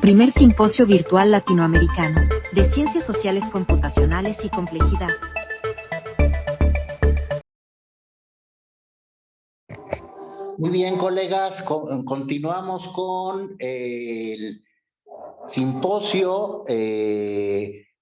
Primer simposio virtual latinoamericano de Ciencias Sociales Computacionales y Complejidad. Muy bien, colegas, continuamos con el simposio.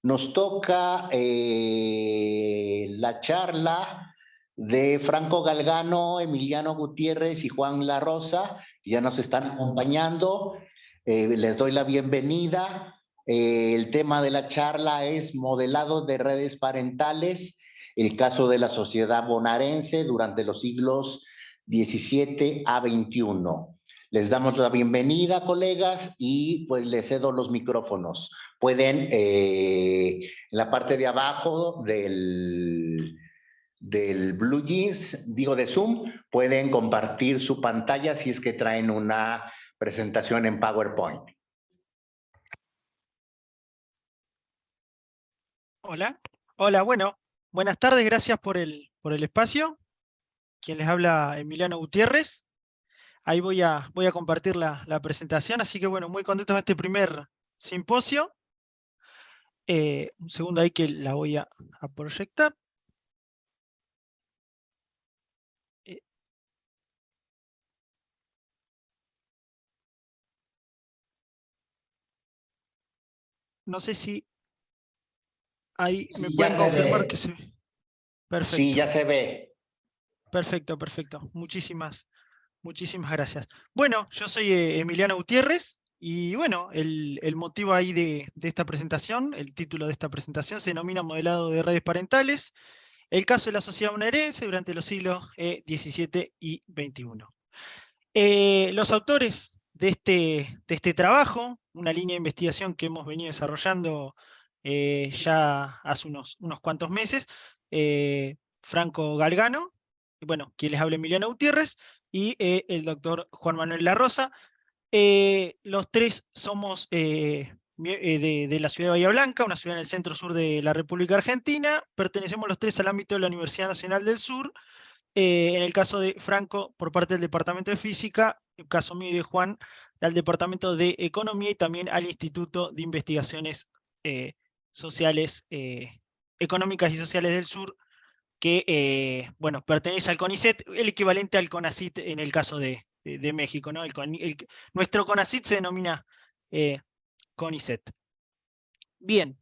Nos toca la charla de Franco Galgano, Emiliano Gutiérrez y Juan La Rosa, que ya nos están acompañando. Les doy la bienvenida. El tema de la charla es modelado de redes parentales, el caso de la sociedad bonaerense durante los siglos 17 a 21. Les damos la bienvenida, colegas, y pues les cedo los micrófonos. Pueden, en la parte de abajo del Blue Jeans, digo de Zoom, pueden compartir su pantalla si es que traen una presentación en PowerPoint. Hola, bueno, buenas tardes, gracias por el espacio. Quien les habla, Emiliano Gutiérrez. Ahí voy a compartir la presentación, así que bueno, muy contento de este primer simposio. Un segundo ahí que la voy a proyectar. No sé si ahí sí, me pueden confirmar que se ve. Perfecto. Sí, ya se ve. Perfecto. Muchísimas gracias. Bueno, yo soy Emiliano Gutiérrez y bueno, el motivo ahí de esta presentación, el título de esta presentación se denomina Modelado de redes parentales, el caso de la sociedad bonaerense durante los siglos XVII y XXI. Los autores de este trabajo, una línea de investigación que hemos venido desarrollando ya hace unos cuantos meses, Franco Galgano, bueno, quien les habla Emiliano Gutiérrez, y el doctor Juan Manuel La Rosa. Los tres somos de la ciudad de Bahía Blanca, una ciudad en el centro-sur de la República Argentina. Pertenecemos los tres al ámbito de la Universidad Nacional del Sur. En el caso de Franco, por parte del Departamento de Física, el caso mío y de Juan, al Departamento de Economía y también al Instituto de Investigaciones Sociales, Económicas y Sociales del Sur, que bueno, pertenece al CONICET, el equivalente al CONACYT en el caso de México, ¿no? Nuestro CONACYT se denomina CONICET. Bien.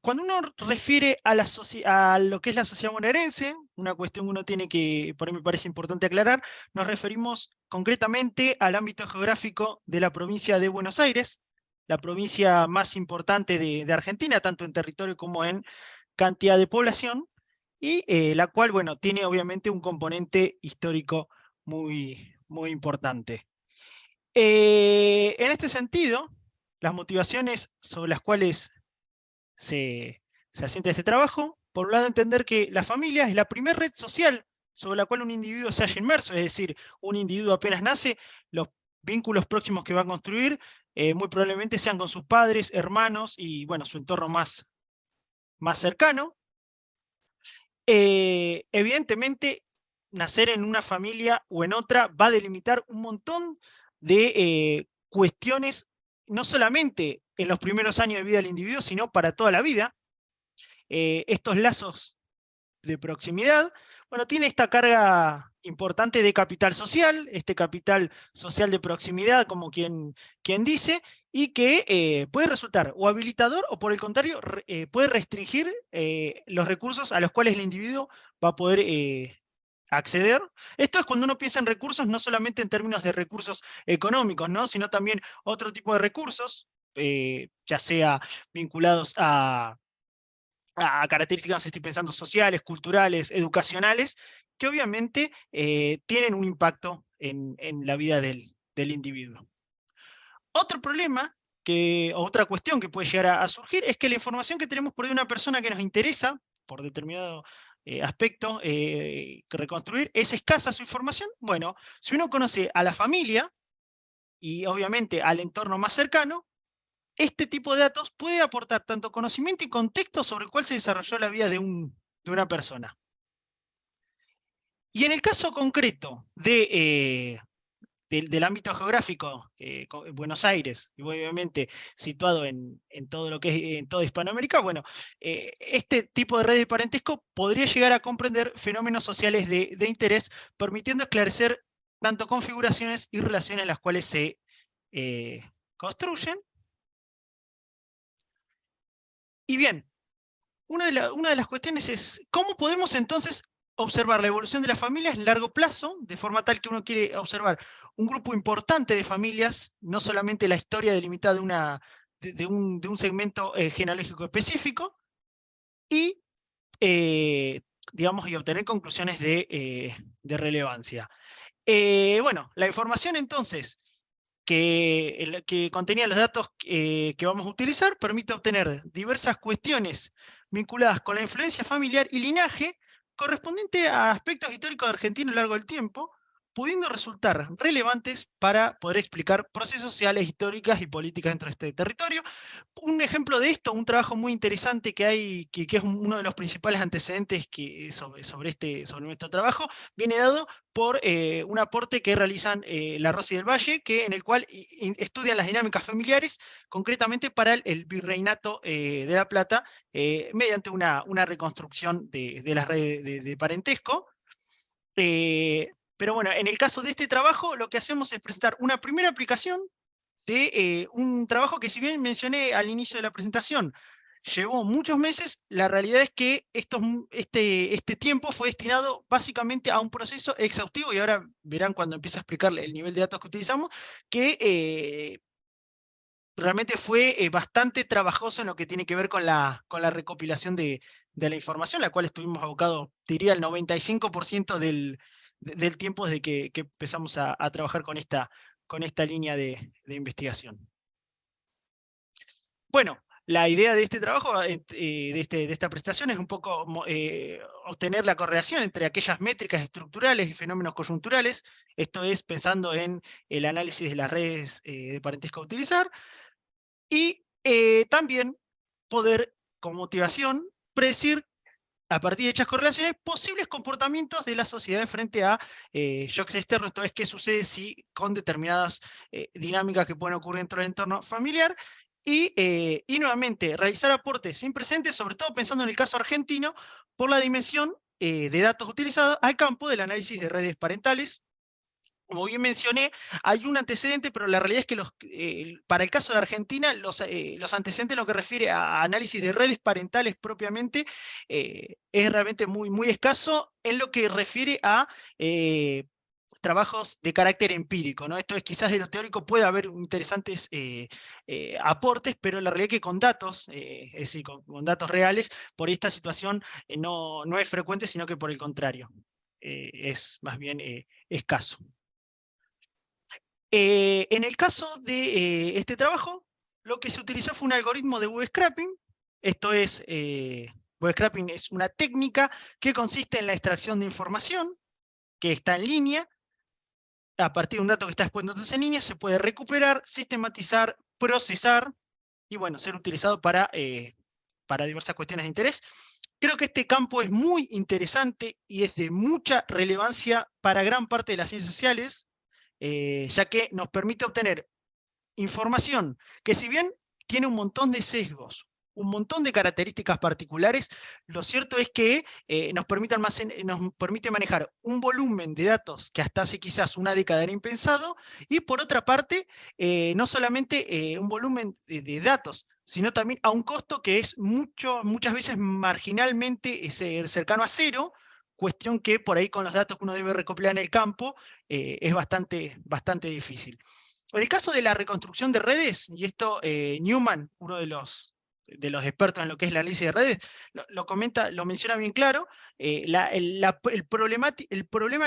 Cuando uno refiere a lo que es la sociedad bonaerense, una cuestión que uno tiene que, por ahí me parece importante aclarar, nos referimos concretamente al ámbito geográfico de la provincia de Buenos Aires, la provincia más importante de Argentina, tanto en territorio como en cantidad de población, y la cual, bueno, tiene obviamente un componente histórico muy importante. En este sentido, las motivaciones sobre las cuales se asienta este trabajo, por un lado entender que la familia es la primera red social sobre la cual un individuo se haya inmerso, es decir, un individuo apenas nace, los vínculos próximos que va a construir muy probablemente sean con sus padres, hermanos y bueno, su entorno más cercano. Evidentemente, nacer en una familia o en otra va a delimitar un montón de cuestiones, no solamente en los primeros años de vida del individuo, sino para toda la vida. Estos lazos de proximidad, bueno, tiene esta carga importante de capital social, este capital social de proximidad, como quien dice, y que puede resultar o habilitador o por el contrario puede restringir los recursos a los cuales el individuo va a poder acceder. Esto es cuando uno piensa en recursos, no solamente en términos de recursos económicos, ¿no? Sino también otro tipo de recursos, ya sea vinculados a características, estoy pensando, sociales, culturales, educacionales, que obviamente tienen un impacto en la vida del individuo. Otro problema, o otra cuestión que puede llegar a surgir, es que la información que tenemos por ahí de una persona que nos interesa, por determinado aspecto reconstruir, es escasa su información. Bueno, si uno conoce a la familia y obviamente al entorno más cercano, este tipo de datos puede aportar tanto conocimiento y contexto sobre el cual se desarrolló la vida de una persona. Y en el caso concreto de del ámbito geográfico, Buenos Aires, y obviamente situado en todo lo que es en toda Hispanoamérica, bueno, este tipo de redes de parentesco podría llegar a comprender fenómenos sociales de interés, permitiendo esclarecer tanto configuraciones y relaciones las cuales se construyen. Y bien, una de las cuestiones es, ¿cómo podemos entonces observar la evolución de las familias a largo plazo, de forma tal que uno quiere observar un grupo importante de familias, no solamente la historia delimitada de un segmento genealógico específico, y, digamos, y obtener conclusiones de relevancia? Bueno, la información entonces que contenía los datos que vamos a utilizar permite obtener diversas cuestiones vinculadas con la influencia familiar y linaje correspondiente a aspectos históricos de Argentina a lo largo del tiempo, pudiendo resultar relevantes para poder explicar procesos sociales, históricas y políticas dentro de este territorio. Un ejemplo de esto, un trabajo muy interesante que hay, que es uno de los principales antecedentes sobre nuestro trabajo, viene dado por un aporte que realizan La Rosa y del Valle, en el cual estudian las dinámicas familiares, concretamente para el virreinato de La Plata, mediante una reconstrucción de las redes de parentesco. Pero bueno, en el caso de este trabajo, lo que hacemos es presentar una primera aplicación de un trabajo que, si bien mencioné al inicio de la presentación, llevó muchos meses. La realidad es que este tiempo fue destinado básicamente a un proceso exhaustivo, y ahora verán cuando empiece a explicarle el nivel de datos que utilizamos, que realmente fue bastante trabajoso en lo que tiene que ver con la recopilación de la información, la cual estuvimos abocados, diría, el 95% del tiempo desde que empezamos a trabajar con esta línea de investigación. Bueno, la idea de este trabajo, de esta presentación, es un poco obtener la correlación entre aquellas métricas estructurales y fenómenos coyunturales, esto es, pensando en el análisis de las redes de parentesco a utilizar, y también poder, con motivación, predecir, a partir de dichas correlaciones, posibles comportamientos de la sociedad frente a shocks externos, esto es, qué sucede si con determinadas dinámicas que pueden ocurrir dentro del entorno familiar, y nuevamente realizar aportes sin precedentes, sobre todo pensando en el caso argentino, por la dimensión de datos utilizados al campo del análisis de redes parentales. Como bien mencioné, hay un antecedente, pero la realidad es que para el caso de Argentina, los antecedentes en lo que refiere a análisis de redes parentales propiamente, es realmente muy, muy escaso en lo que refiere a trabajos de carácter empírico, ¿no? Esto es, quizás de lo teórico puede haber interesantes aportes, pero la realidad es que con datos, es decir, con datos reales, por esta situación no es frecuente, sino que por el contrario, es más bien escaso. En el caso de este trabajo, lo que se utilizó fue un algoritmo de bootstrapping. Esto es, bootstrapping es una técnica que consiste en la extracción de información que está en línea. A partir de un dato que está expuesto en línea, se puede recuperar, sistematizar, procesar y, bueno, ser utilizado para diversas cuestiones de interés. Creo que este campo es muy interesante y es de mucha relevancia para gran parte de las ciencias sociales, ya que nos permite obtener información que, si bien tiene un montón de sesgos, un montón de características particulares, lo cierto es que nos permite manejar un volumen de datos que hasta hace quizás una década era impensado, y por otra parte, no solamente un volumen de datos, sino también a un costo que es muchas veces marginalmente cercano a cero, cuestión que por ahí con los datos que uno debe recopilar en el campo es bastante difícil. En el caso de la reconstrucción de redes, y esto Newman, uno de los expertos en lo que es la análisis de redes, lo menciona bien claro, el problema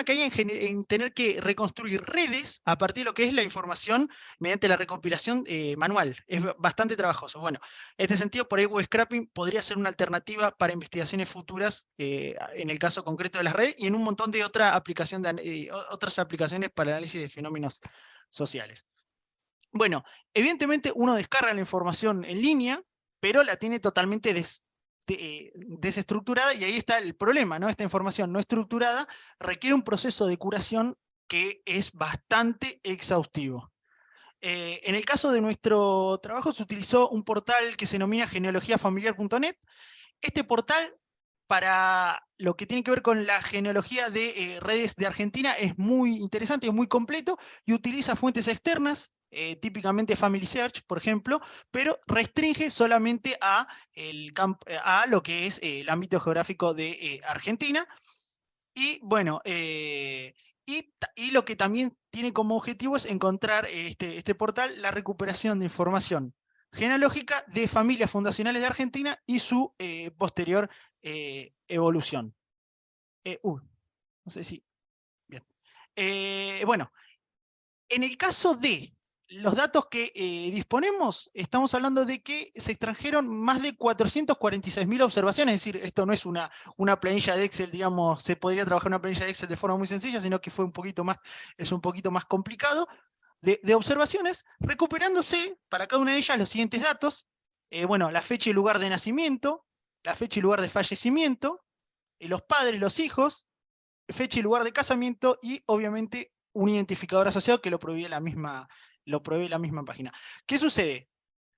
que hay en tener que reconstruir redes a partir de lo que es la información mediante la recopilación manual. Es bastante trabajoso. Bueno, en este sentido, por ahí bootstrapping podría ser una alternativa para investigaciones futuras, en el caso concreto de las redes, y en un montón de otras aplicaciones para el análisis de fenómenos sociales. Bueno, evidentemente uno descarga la información en línea, pero la tiene totalmente desestructurada, y ahí está el problema, ¿no? Esta información no estructurada requiere un proceso de curación que es bastante exhaustivo. En el caso de nuestro trabajo se utilizó un portal que se denomina genealogiafamiliar.net. Este portal, para lo que tiene que ver con la genealogía de redes de Argentina, es muy interesante, es muy completo y utiliza fuentes externas, típicamente Family Search, por ejemplo, pero restringe solamente a lo que es el ámbito geográfico de Argentina. Y bueno, y lo que también tiene como objetivo es encontrar este portal la recuperación de información genealógica de familias fundacionales de Argentina y su posterior evolución. No sé si... Bien. Bueno, en el caso de los datos que disponemos, estamos hablando de que se extrajeron más de 446.000 observaciones, es decir, esto no es una planilla de Excel, digamos, se podría trabajar una planilla de Excel de forma muy sencilla, sino que fue es un poquito más complicado, de observaciones, recuperándose para cada una de ellas los siguientes datos, bueno, la fecha y lugar de nacimiento, la fecha y lugar de fallecimiento, los padres, los hijos, fecha y lugar de casamiento y obviamente un identificador asociado que lo provee la misma página. ¿Qué sucede?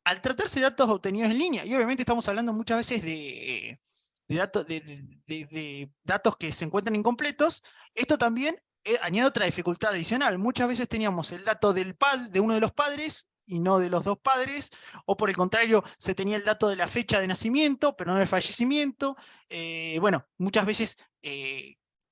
Al tratarse de datos obtenidos en línea, y obviamente estamos hablando muchas veces de datos que se encuentran incompletos, esto también añade otra dificultad adicional. Muchas veces teníamos el dato de uno de los padres y no de los dos padres, o por el contrario, se tenía el dato de la fecha de nacimiento, pero no del fallecimiento. Bueno, muchas veces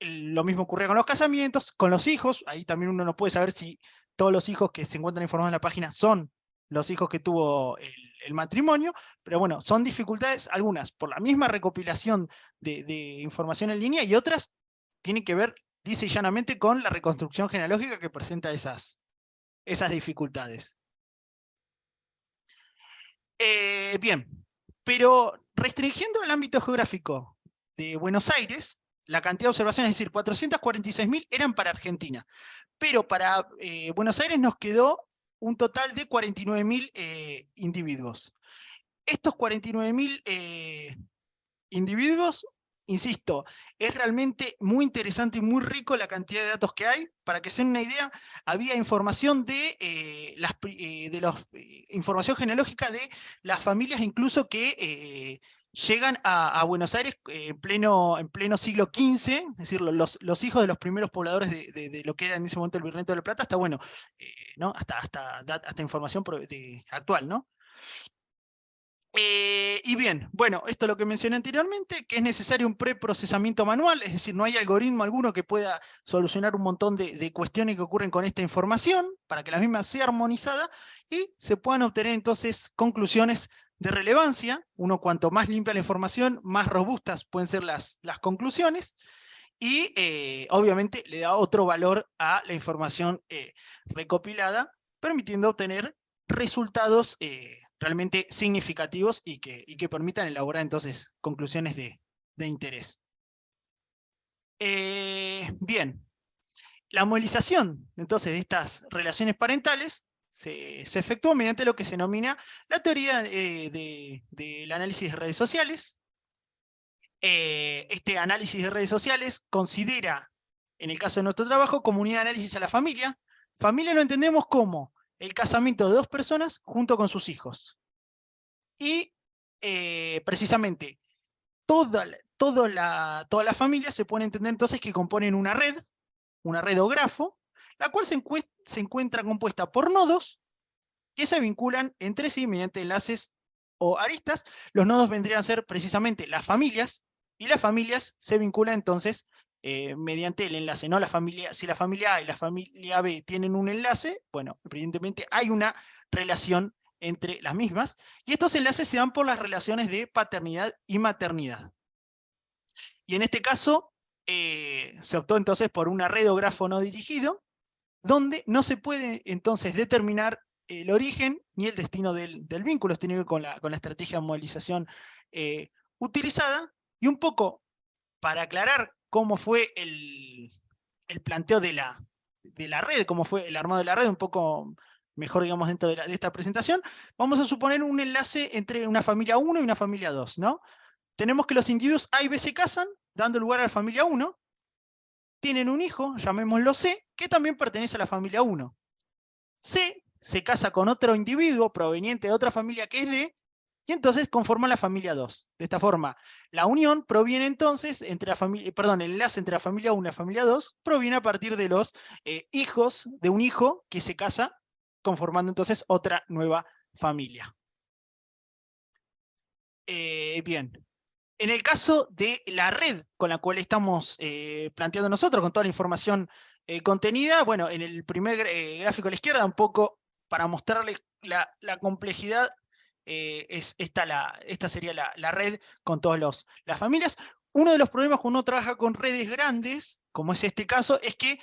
lo mismo ocurría con los casamientos, con los hijos, ahí también uno no puede saber si todos los hijos que se encuentran informados en la página son los hijos que tuvo el matrimonio, pero bueno, son dificultades algunas por la misma recopilación de información en línea y otras tienen que ver, dice llanamente, con la reconstrucción genealógica que presenta esas dificultades. Bien, pero restringiendo el ámbito geográfico de Buenos Aires, la cantidad de observaciones, es decir, 446.000 eran para Argentina, pero para Buenos Aires nos quedó un total de 49.000 individuos. Estos 49.000 individuos, insisto, es realmente muy interesante y muy rico la cantidad de datos que hay. Para que se den una idea, había información información genealógica de las familias incluso que llegan a Buenos Aires en pleno siglo XV, es decir, los hijos de los primeros pobladores de lo que era en ese momento el Virreinato de la Plata, hasta, bueno, ¿no? hasta información actual, ¿no? Y bien, bueno, esto es lo que mencioné anteriormente, que es necesario un preprocesamiento manual, es decir, no hay algoritmo alguno que pueda solucionar un montón de cuestiones que ocurren con esta información, para que la misma sea armonizada y se puedan obtener entonces conclusiones de relevancia. Uno, cuanto más limpia la información, más robustas pueden ser las conclusiones, y obviamente le da otro valor a la información recopilada, permitiendo obtener resultados realmente significativos y que permitan elaborar entonces conclusiones de interés. Bien, la modelización entonces de estas relaciones parentales se efectúa mediante lo que se denomina la teoría del análisis de redes sociales. Este análisis de redes sociales considera, en el caso de nuestro trabajo, como unidad de análisis a la familia. Familia lo entendemos como el casamiento de dos personas junto con sus hijos. Y precisamente toda la familia se puede entender entonces que componen una red o grafo, la cual se encuentra compuesta por nodos que se vinculan entre sí mediante enlaces o aristas. Los nodos vendrían a ser precisamente las familias, y las familias se vinculan entonces mediante el enlace, ¿no? Si la familia A y la familia B tienen un enlace, bueno, evidentemente hay una relación entre las mismas, y estos enlaces se dan por las relaciones de paternidad y maternidad. Y en este caso se optó entonces por una red o grafo no dirigido, donde no se puede entonces determinar el origen ni el destino del vínculo. Esto tiene que ver con la estrategia de modelización utilizada, y un poco para aclarar cómo fue el planteo de la red, cómo fue el armado de la red, un poco mejor, digamos, dentro de esta presentación, vamos a suponer un enlace entre una familia 1 y una familia 2, ¿no? Tenemos que los individuos A y B se casan, dando lugar a la familia 1, tienen un hijo, llamémoslo C, que también pertenece a la familia 1. C se casa con otro individuo proveniente de otra familia que es D, y entonces conforman la familia 2. De esta forma, la unión proviene entonces entre la familia, perdón, el enlace entre la familia 1 y la familia 2 proviene a partir de los hijos de un hijo que se casa, conformando entonces otra nueva familia. Bien. En el caso de la red con la cual estamos planteando nosotros, con toda la información contenida, bueno, en el primer gráfico a la izquierda, un poco para mostrarles la complejidad, esta sería la red con todas las familias. Uno de los problemas cuando uno trabaja con redes grandes, como es este caso, es que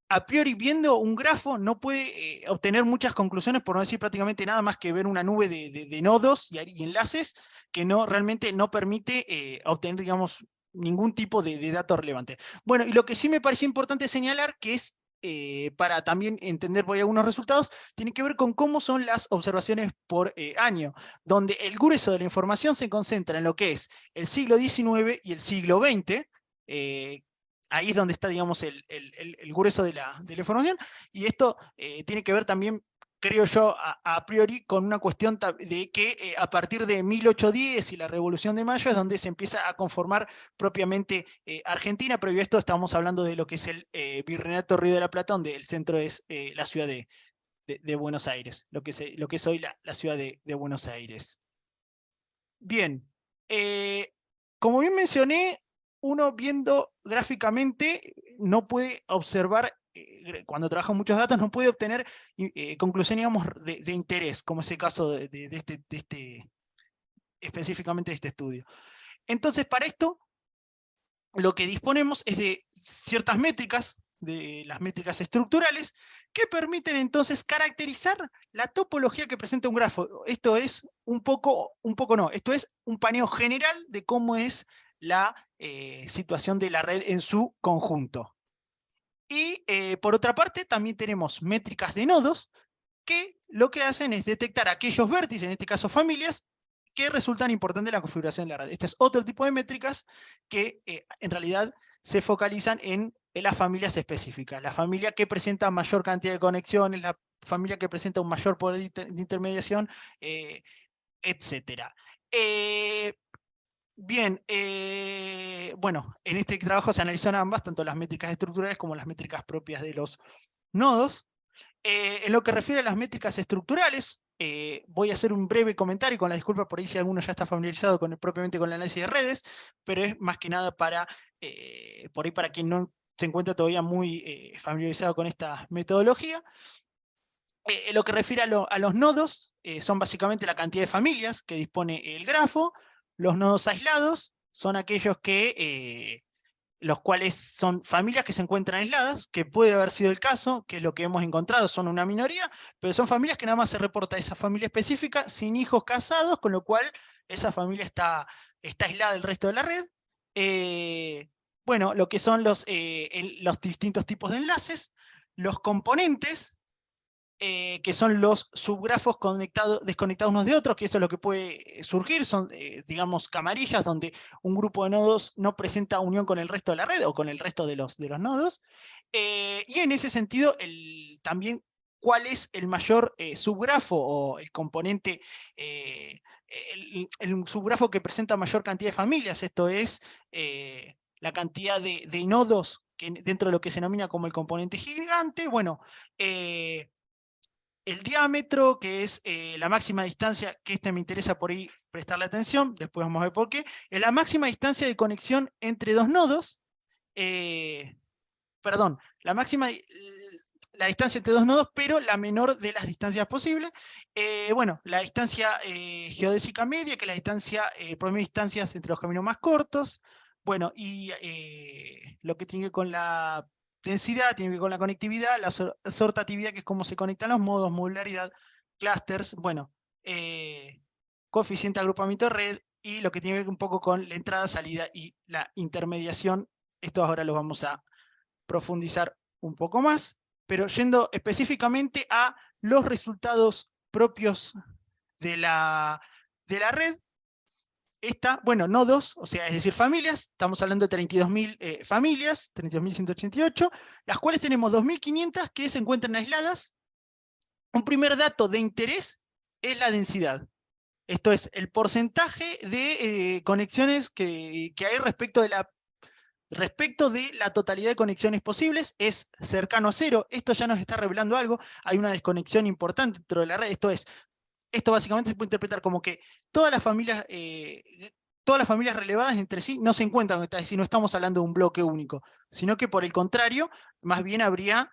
a priori viendo un grafo no puede obtener muchas conclusiones, por no decir prácticamente nada más que ver una nube de nodos y enlaces que realmente no permite obtener, digamos, ningún tipo de dato relevante. Bueno, y lo que sí me pareció importante señalar, que es para también entender por ahí algunos resultados, tiene que ver con cómo son las observaciones por año, donde el grueso de la información se concentra en lo que es el siglo XIX y el siglo XX, ahí es donde está, digamos, el grueso de la información, y esto tiene que ver también, creo yo, a priori, con una cuestión de que a partir de 1810 y la Revolución de Mayo es donde se empieza a conformar propiamente Argentina. Previo a esto estamos hablando de lo que es el Virreinato Río de la Plata, donde el centro es la ciudad de Buenos Aires, lo que es hoy la ciudad de Buenos Aires. Bien, como bien mencioné, uno viendo gráficamente no puede observar, cuando trabaja muchos datos, no puede obtener conclusiones, digamos, de interés, como es el caso específicamente de este estudio. Entonces, para esto, lo que disponemos es de ciertas métricas, de las métricas estructurales, que permiten entonces caracterizar la topología que presenta un grafo. Esto es esto es un paneo general de cómo es la situación de la red en su conjunto. Y por otra parte, también tenemos métricas de nodos, que lo que hacen es detectar aquellos vértices, en este caso familias, que resultan importantes en la configuración de la red. Este es otro tipo de métricas que en realidad se focalizan en las familias específicas. La familia que presenta mayor cantidad de conexiones, la familia que presenta un mayor poder de intermediación, etc. Bien, bueno, en este trabajo se analizaron ambas, tanto las métricas estructurales como las métricas propias de los nodos. En lo que refiere a las métricas estructurales, voy a hacer un breve comentario, con la disculpa por ahí si alguno ya está familiarizado propiamente con el análisis de redes, pero es más que nada por ahí para quien no se encuentra todavía muy familiarizado con esta metodología. En lo que refiere a los nodos, son básicamente la cantidad de familias que dispone el grafo. Los nodos aislados son aquellos los cuales son familias que se encuentran aisladas, que puede haber sido el caso, que es lo que hemos encontrado, son una minoría, pero son familias que nada más se reporta esa familia específica, sin hijos casados, con lo cual esa familia está aislada del resto de la red. Bueno, lo que son los distintos tipos de enlaces, los componentes, que son los subgrafos desconectados unos de otros, que eso es lo que puede surgir, son, digamos, camarillas donde un grupo de nodos no presenta unión con el resto de la red o con el resto de los nodos. Y en ese sentido, también cuál es el mayor subgrafo o el componente, el subgrafo que presenta mayor cantidad de familias, esto es la cantidad de nodos dentro de lo que se denomina como el componente gigante. Bueno, el diámetro, que es la máxima distancia, que me interesa por ahí prestarle atención, después vamos a ver por qué, es la máxima distancia de conexión entre dos nodos, perdón, la distancia entre dos nodos, pero la menor de las distancias posibles. Bueno, la distancia geodésica media, que es la distancia, promedio de distancias entre los caminos más cortos. Bueno, y lo que tiene que ver con la densidad, tiene que ver con la conectividad, la sortatividad, que es cómo se conectan los modos, modularidad, clusters, bueno, coeficiente de agrupamiento de red, y lo que tiene que ver un poco con la entrada, salida y la intermediación. Esto ahora lo vamos a profundizar un poco más, pero yendo específicamente a los resultados propios de la red. bueno, nodos, o sea, es decir, familias, estamos hablando de 32.000 familias, 32.188, las cuales tenemos 2.500 que se encuentran aisladas. Un primer dato de interés es la densidad. Esto es el porcentaje de conexiones que hay respecto de la totalidad de conexiones posibles. Es cercano a cero. Esto ya nos está revelando algo. Hay una desconexión importante dentro de la red. Esto básicamente se puede interpretar como que todas las familias relevadas entre sí no se encuentran, es decir, no estamos hablando de un bloque único, sino que por el contrario, más bien habría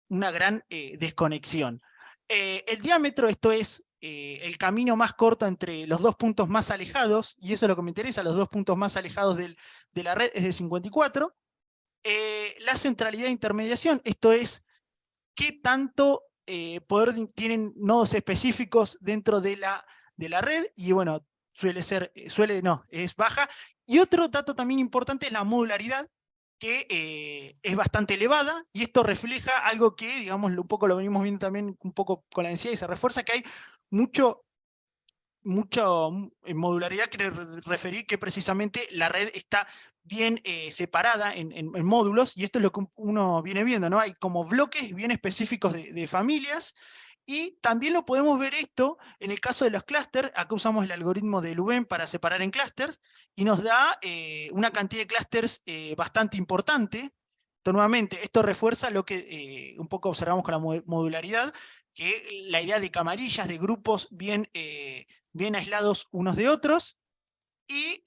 una gran desconexión. El diámetro, esto es el camino más corto entre los dos puntos más alejados, y eso es lo que me interesa, los dos puntos más alejados de la red es de 54. La centralidad de intermediación, esto es qué tanto poder tienen nodos específicos dentro de la red, y bueno, es baja. Y otro dato también importante es la modularidad, que es bastante elevada, y esto refleja algo que, digamos, un poco lo venimos viendo también un poco con la densidad, y se refuerza que hay mucha modularidad. Quiere referir que precisamente la red está bien separada en módulos, y esto es lo que uno viene viendo, ¿no? Hay como bloques bien específicos de familias, y también lo podemos ver esto en el caso de los clústeres. Acá usamos el algoritmo de Louvain para separar en clústeres, y nos da una cantidad de clústeres bastante importante. Esto, nuevamente, esto refuerza lo que un poco observamos con la modularidad, que la idea de camarillas, de grupos bien aislados unos de otros. Y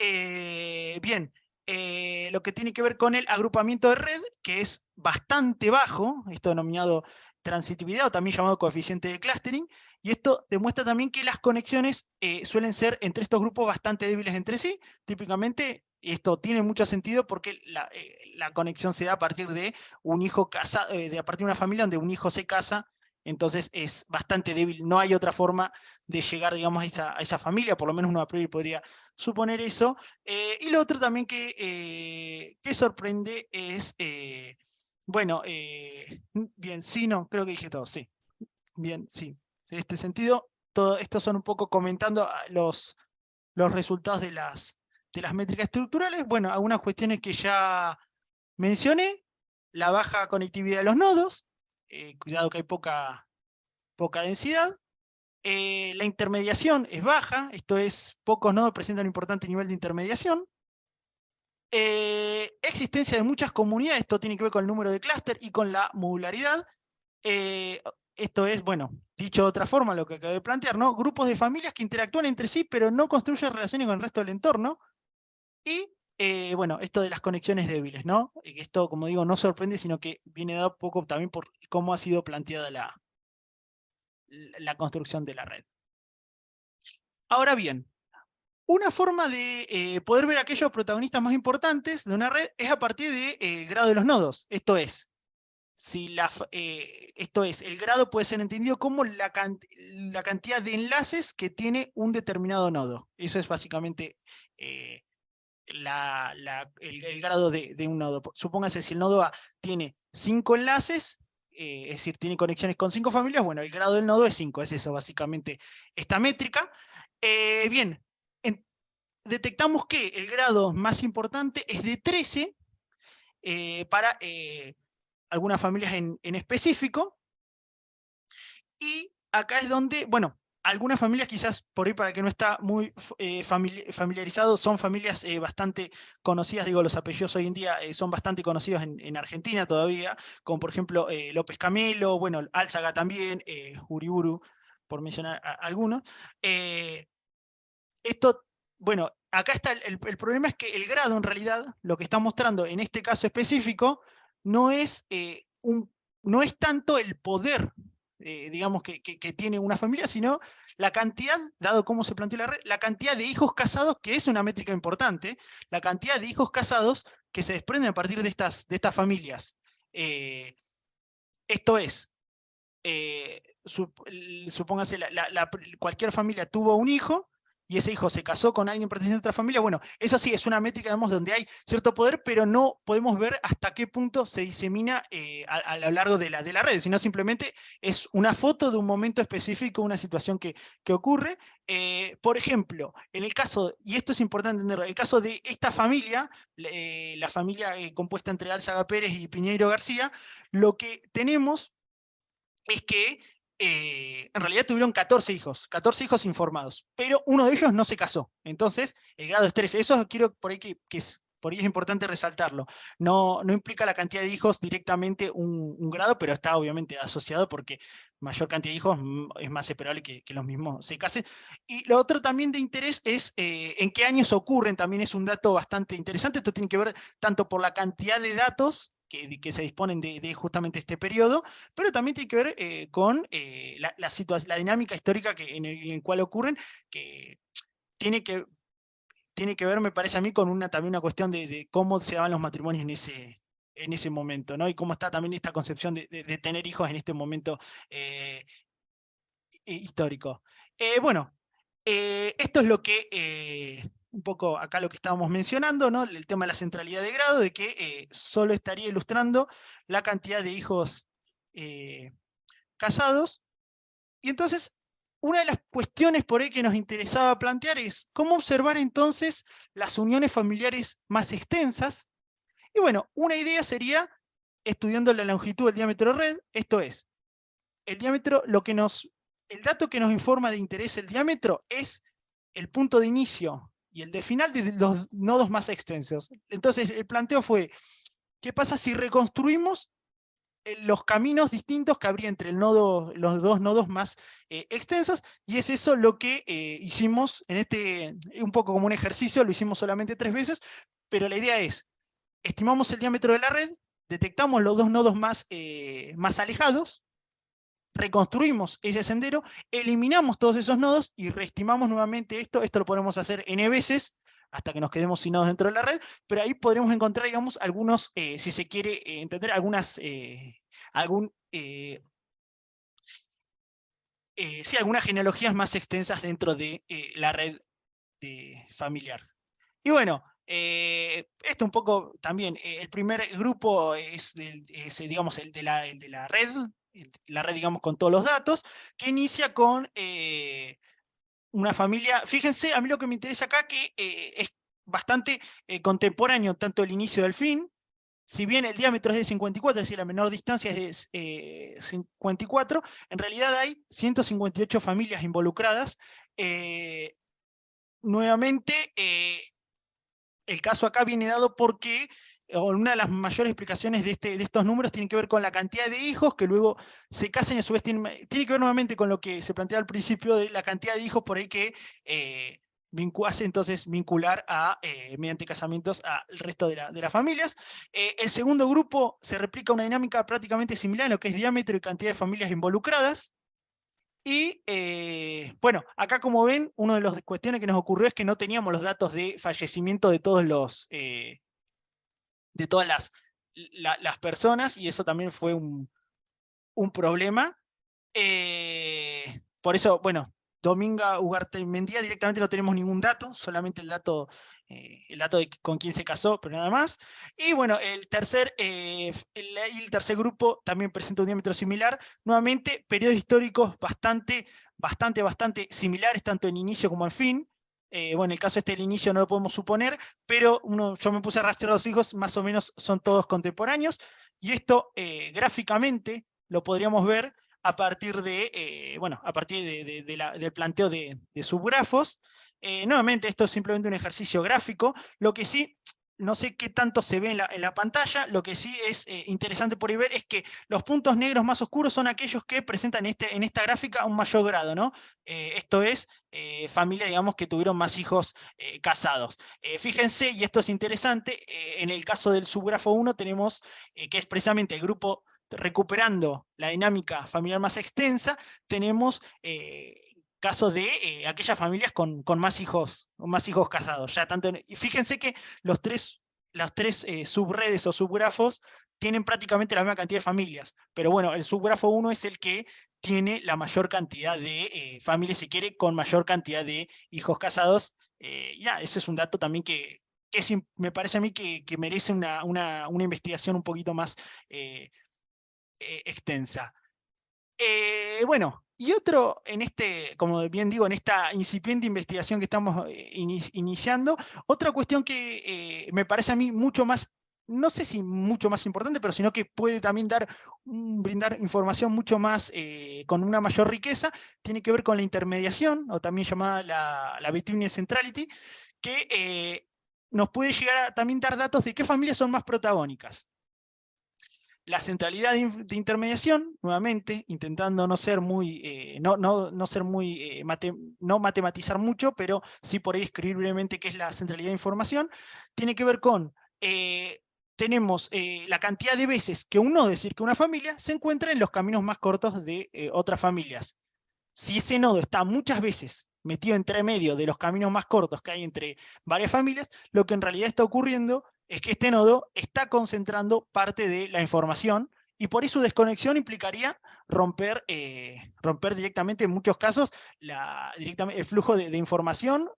lo que tiene que ver con el agrupamiento de red, que es bastante bajo, esto denominado transitividad, o también llamado coeficiente de clustering, y esto demuestra también que las conexiones suelen ser entre estos grupos bastante débiles entre sí. Típicamente esto tiene mucho sentido porque la conexión se da a partir de un hijo casado, a partir de una familia donde un hijo se casa. Entonces es bastante débil, no hay otra forma de llegar, digamos, a esa familia, por lo menos uno a priori podría suponer eso. Y lo otro también que sorprende es, bien, sí, no, creo que dije todo, sí. Bien, sí. En este sentido, todo esto son un poco comentando los resultados de las métricas estructurales. Bueno, algunas cuestiones que ya mencioné: la baja conectividad de los nodos, cuidado que hay poca densidad. La intermediación es baja, esto es, pocos nodos presentan un importante nivel de intermediación. Existencia de muchas comunidades, esto tiene que ver con el número de clúster y con la modularidad. Esto es, bueno, dicho de otra forma, lo que acabo de plantear, ¿no? Grupos de familias que interactúan entre sí, pero no construyen relaciones con el resto del entorno. Y, bueno, esto de las conexiones débiles, ¿no? Esto, como digo, no sorprende, sino que viene dado poco también por cómo ha sido planteada la construcción de la red. Ahora bien, una forma de poder ver aquellos protagonistas más importantes de una red es a partir del grado de los nodos. Esto es, el grado puede ser entendido como la cantidad de enlaces que tiene un determinado nodo. Eso es básicamente el grado de un nodo. Supóngase, si el nodo A tiene 5 enlaces, es decir, tiene conexiones con 5 familias, bueno, el grado del nodo es 5, es eso básicamente esta métrica. Bien, detectamos que el grado más importante es de 13 para algunas familias en específico, y acá es donde, bueno, algunas familias, quizás por ahí para el que no está muy familiarizado, son familias bastante conocidas. Digo, los apellidos hoy en día son bastante conocidos en Argentina todavía, como por ejemplo López Camelo, bueno, Álzaga también, Uriburu, por mencionar algunos. Esto, bueno, acá está el problema, es que el grado, en realidad, lo que está mostrando en este caso específico, no es tanto el poder, digamos, que tiene una familia, sino la cantidad, dado cómo se planteó la red, la cantidad de hijos casados, que es una métrica importante, la cantidad de hijos casados que se desprenden a partir de estas familias. Esto es, supóngase, cualquier familia tuvo un hijo, y ese hijo se casó con alguien perteneciente a otra familia, bueno, eso sí, es una métrica, digamos, donde hay cierto poder, pero no podemos ver hasta qué punto se disemina a lo largo de la red, sino simplemente es una foto de un momento específico, una situación que ocurre. Por ejemplo, en el caso, y esto es importante entenderlo, el caso de esta familia, la familia compuesta entre Álzaga Pérez y Piñeiro García, lo que tenemos es que en realidad tuvieron 14 hijos informados, pero uno de ellos no se casó. Entonces, el grado es 13. Eso quiero por ahí por ahí es importante resaltarlo. No implica la cantidad de hijos directamente un grado, pero está obviamente asociado porque mayor cantidad de hijos es más esperable que los mismos se casen. Y lo otro también de interés es en qué años ocurren, también es un dato bastante interesante. Esto tiene que ver tanto por la cantidad de datos que se disponen de justamente este periodo, pero también tiene que ver con la dinámica histórica en el cual ocurren, que tiene que ver, me parece a mí, con también una cuestión de cómo se daban los matrimonios en ese momento, ¿no? Y cómo está también esta concepción de tener hijos en este momento histórico. Bueno, esto es lo que, un poco acá lo que estábamos mencionando, ¿no? El tema de la centralidad de grado, de que solo estaría ilustrando la cantidad de hijos casados. Y entonces, una de las cuestiones por ahí que nos interesaba plantear es cómo observar entonces las uniones familiares más extensas. Y bueno, una idea sería estudiando la longitud del diámetro red, esto es, el diámetro, el dato que nos informa de interés el diámetro es el punto de inicio y el de final de los nodos más extensos. Entonces, el planteo fue, ¿qué pasa si reconstruimos los caminos distintos que habría entre los dos nodos más extensos? Y es eso lo que hicimos un poco como un ejercicio, lo hicimos solamente 3 veces, pero la idea es, estimamos el diámetro de la red, detectamos los dos nodos más alejados, reconstruimos ese sendero, eliminamos todos esos nodos y reestimamos nuevamente esto lo podemos hacer n veces, hasta que nos quedemos sin nodos dentro de la red, pero ahí podremos encontrar, digamos, algunos, si se quiere entender, algunas genealogías más extensas dentro de la red familiar. Y bueno, esto un poco también, el primer grupo es digamos, el de la red, digamos, con todos los datos, que inicia con una familia. Fíjense, a mí lo que me interesa acá que es bastante contemporáneo, tanto el inicio del fin. Si bien el diámetro es de 54, es decir, la menor distancia es de 54, en realidad hay 158 familias involucradas. Nuevamente, el caso acá viene dado porque una de las mayores explicaciones de estos números tiene que ver con la cantidad de hijos que luego se casan, y a su vez tiene que ver nuevamente con lo que se planteaba al principio de la cantidad de hijos por ahí que hace entonces vincular mediante casamientos al resto de las familias. El segundo grupo se replica una dinámica prácticamente similar en lo que es diámetro y cantidad de familias involucradas. Y bueno, acá como ven, una de las cuestiones que nos ocurrió es que no teníamos los datos de fallecimiento de todas las personas, y eso también fue un problema. Por eso, bueno, Dominga Ugarte Mendía directamente no tenemos ningún dato, solamente el dato de con quién se casó, pero nada más. Y bueno, el tercer grupo también presenta un diámetro similar. Nuevamente, periodos históricos bastante similares, tanto en inicio como en fin. Bueno, en el caso del inicio no lo podemos suponer, pero yo me puse a rastrear los hijos, más o menos son todos contemporáneos, y esto gráficamente lo podríamos ver a partir del planteo de subgrafos. Nuevamente, esto es simplemente un ejercicio gráfico. Lo que sí, no sé qué tanto se ve en la pantalla, lo que sí es interesante por ahí ver es que los puntos negros más oscuros son aquellos que presentan en esta gráfica un mayor grado, ¿no? Esto es familias, digamos, que tuvieron más hijos casados. Fíjense, y esto es interesante, en el caso del subgrafo 1 tenemos que es precisamente el grupo recuperando la dinámica familiar más extensa, tenemos casos de aquellas familias con más hijos casados. Y fíjense que las tres subredes o subgrafos tienen prácticamente la misma cantidad de familias, pero bueno, el subgrafo 1 es el que tiene la mayor cantidad de familias, si quiere, con mayor cantidad de hijos casados. Ya, ese es un dato también que me parece a mí que merece una investigación un poquito más extensa. Bueno, y otro, como bien digo, en esta incipiente investigación que estamos iniciando, otra cuestión que me parece a mí mucho más, no sé si mucho más importante, pero sino que puede también brindar información mucho más, con una mayor riqueza, tiene que ver con la intermediación, o también llamada la Between Centrality, que nos puede llegar a también dar datos de qué familias son más protagónicas. La centralidad de intermediación, nuevamente, intentando no ser muy, no matematizar mucho, pero sí por ahí escribir brevemente qué es la centralidad de información, tiene que ver con, tenemos la cantidad de veces que un nodo, es decir, que una familia, se encuentra en los caminos más cortos de otras familias. Si ese nodo está muchas veces metido entre medio de los caminos más cortos que hay entre varias familias, lo que en realidad está ocurriendo es que este nodo está concentrando parte de la información, y por eso su desconexión implicaría romper directamente, en muchos casos, el flujo de información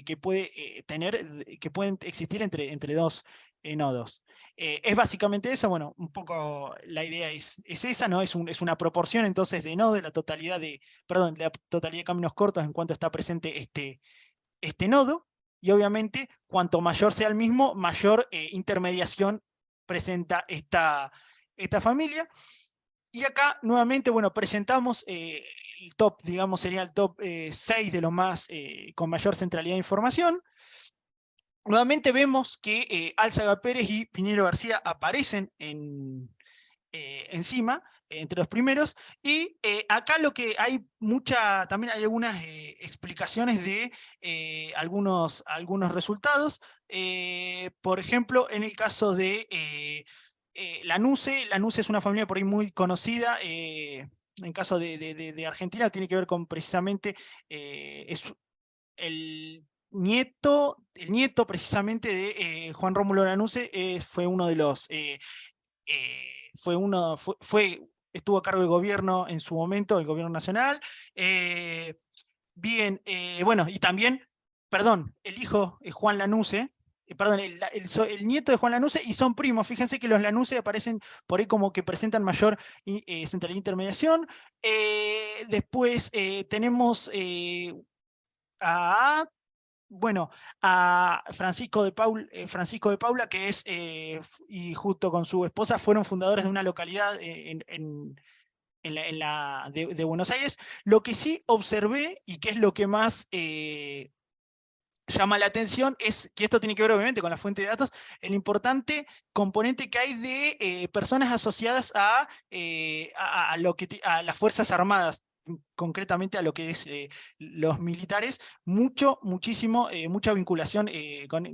que pueden existir entre dos nodos. Es básicamente eso. Bueno, un poco la idea es esa, ¿no? Es una proporción entonces de nodo de la totalidad de caminos cortos en cuanto está presente este nodo, y obviamente cuanto mayor sea el mismo, mayor intermediación presenta esta familia. Y acá nuevamente, bueno, presentamos el top, digamos, sería el top 6 de los más con mayor centralidad de información. Nuevamente vemos que Álzaga Pérez y Piñero García aparecen encima, entre los primeros, y acá lo que hay también hay algunas explicaciones de algunos resultados. Por ejemplo, en el caso de Lanuse es una familia por ahí muy conocida. En caso de Argentina, tiene que ver con precisamente, es el nieto precisamente de Juan Rómulo Lanuse, fue uno de los estuvo a cargo del gobierno en su momento, el gobierno nacional. Bueno, y también, perdón, el hijo Juan Lanuse, perdón, el nieto de Juan Lanuse, y son primos. Fíjense que los Lanuse aparecen por ahí como que presentan mayor centralidad de intermediación. Después tenemos bueno, a Francisco de Paula, que es, y junto con su esposa, fueron fundadores de una localidad de Buenos Aires. Lo que sí observé, y que es lo que más llama la atención, es que esto tiene que ver obviamente con la fuente de datos, el importante componente que hay de personas asociadas a las Fuerzas Armadas, concretamente a lo que es los militares. Mucha vinculación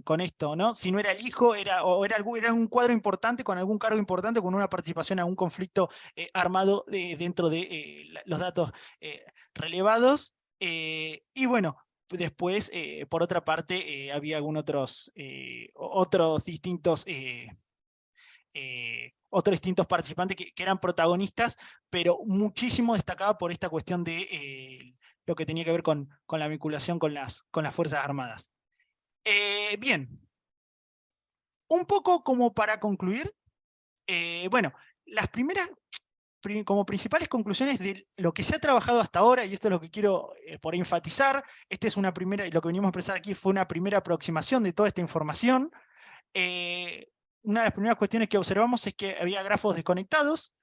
con esto, ¿no? Si no era el hijo, era un cuadro importante, con algún cargo importante, con una participación en algún conflicto armado dentro de los datos relevados. Y bueno, después, por otra parte, había otros distintos participantes que eran protagonistas, pero muchísimo destacaba por esta cuestión de lo que tenía que ver con la vinculación con las Fuerzas Armadas. Bien, un poco como para concluir, bueno, las primeras, como principales conclusiones de lo que se ha trabajado hasta ahora, y esto es lo que quiero por enfatizar, es una primera, y lo que venimos a expresar aquí fue una primera aproximación de toda esta información. Una de las primeras cuestiones que observamos es que había grafos desconectados.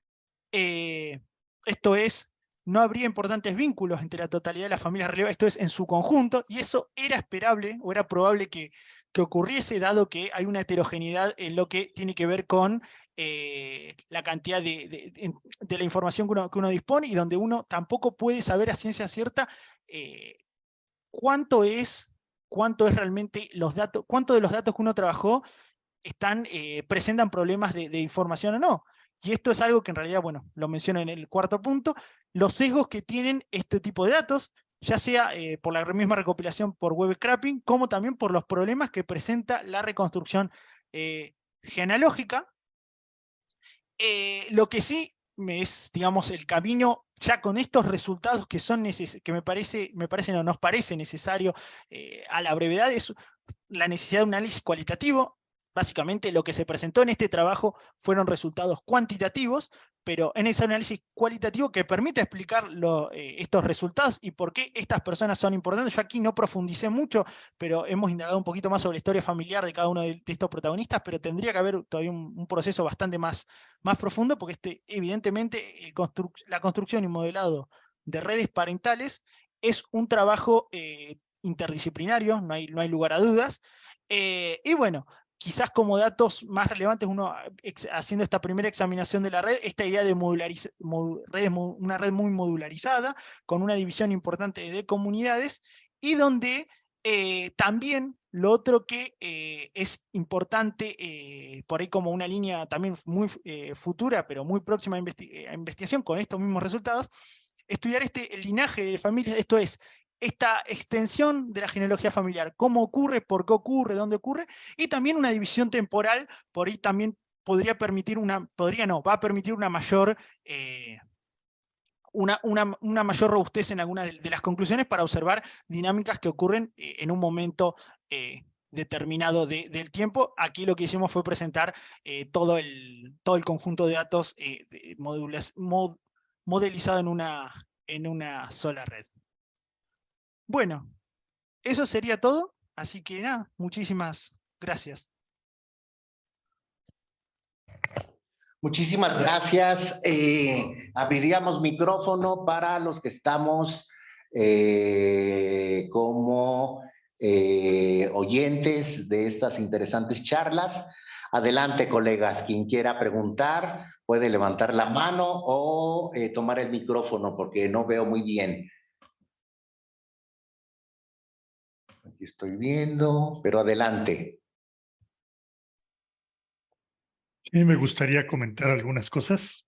Esto es, no habría importantes vínculos entre la totalidad de las familias relevantes, esto es en su conjunto, y eso era esperable, o era probable que ocurriese, dado que hay una heterogeneidad en lo que tiene que ver con la cantidad de la información que uno dispone, y donde uno tampoco puede saber a ciencia cierta cuánto es realmente los datos, cuánto de los datos que uno trabajó presentan problemas de información o no. Y esto es algo que en realidad, bueno, lo menciono en el cuarto punto, los sesgos que tienen este tipo de datos, ya sea por la misma recopilación por web scraping, como también por los problemas que presenta la reconstrucción genealógica. Lo que sí es, digamos, el camino ya con estos resultados que son que nos parece necesario a la brevedad, es la necesidad de un análisis cualitativo. Básicamente lo que se presentó en este trabajo fueron resultados cuantitativos, pero en ese análisis cualitativo que permite explicar estos resultados y por qué estas personas son importantes. Yo aquí no profundicé mucho, pero hemos indagado un poquito más sobre la historia familiar de cada uno de estos protagonistas, pero tendría que haber todavía un proceso bastante más profundo, porque evidentemente la construcción y modelado de redes parentales es un trabajo interdisciplinario, no hay lugar a dudas. Y bueno, quizás como datos más relevantes, uno haciendo esta primera examinación de la red, esta idea de una red muy modularizada, con una división importante de comunidades, y donde también lo otro que es importante, por ahí como una línea también muy futura, pero muy próxima a investigación con estos mismos resultados, estudiar el linaje de familias, esto es, esta extensión de la genealogía familiar, cómo ocurre, por qué ocurre, dónde ocurre, y también una división temporal, por ahí también va a permitir una mayor, una mayor robustez en algunas de las conclusiones para observar dinámicas que ocurren en un momento determinado del tiempo. Aquí lo que hicimos fue presentar todo el conjunto de datos modelizado en una sola red. Bueno, eso sería todo, así que nada, muchísimas gracias. Muchísimas gracias. Abriríamos micrófono para los que estamos como oyentes de estas interesantes charlas. Adelante, colegas. Quien quiera preguntar puede levantar la mano o tomar el micrófono porque no veo muy bien. Aquí estoy viendo, pero adelante. Sí, me gustaría comentar algunas cosas.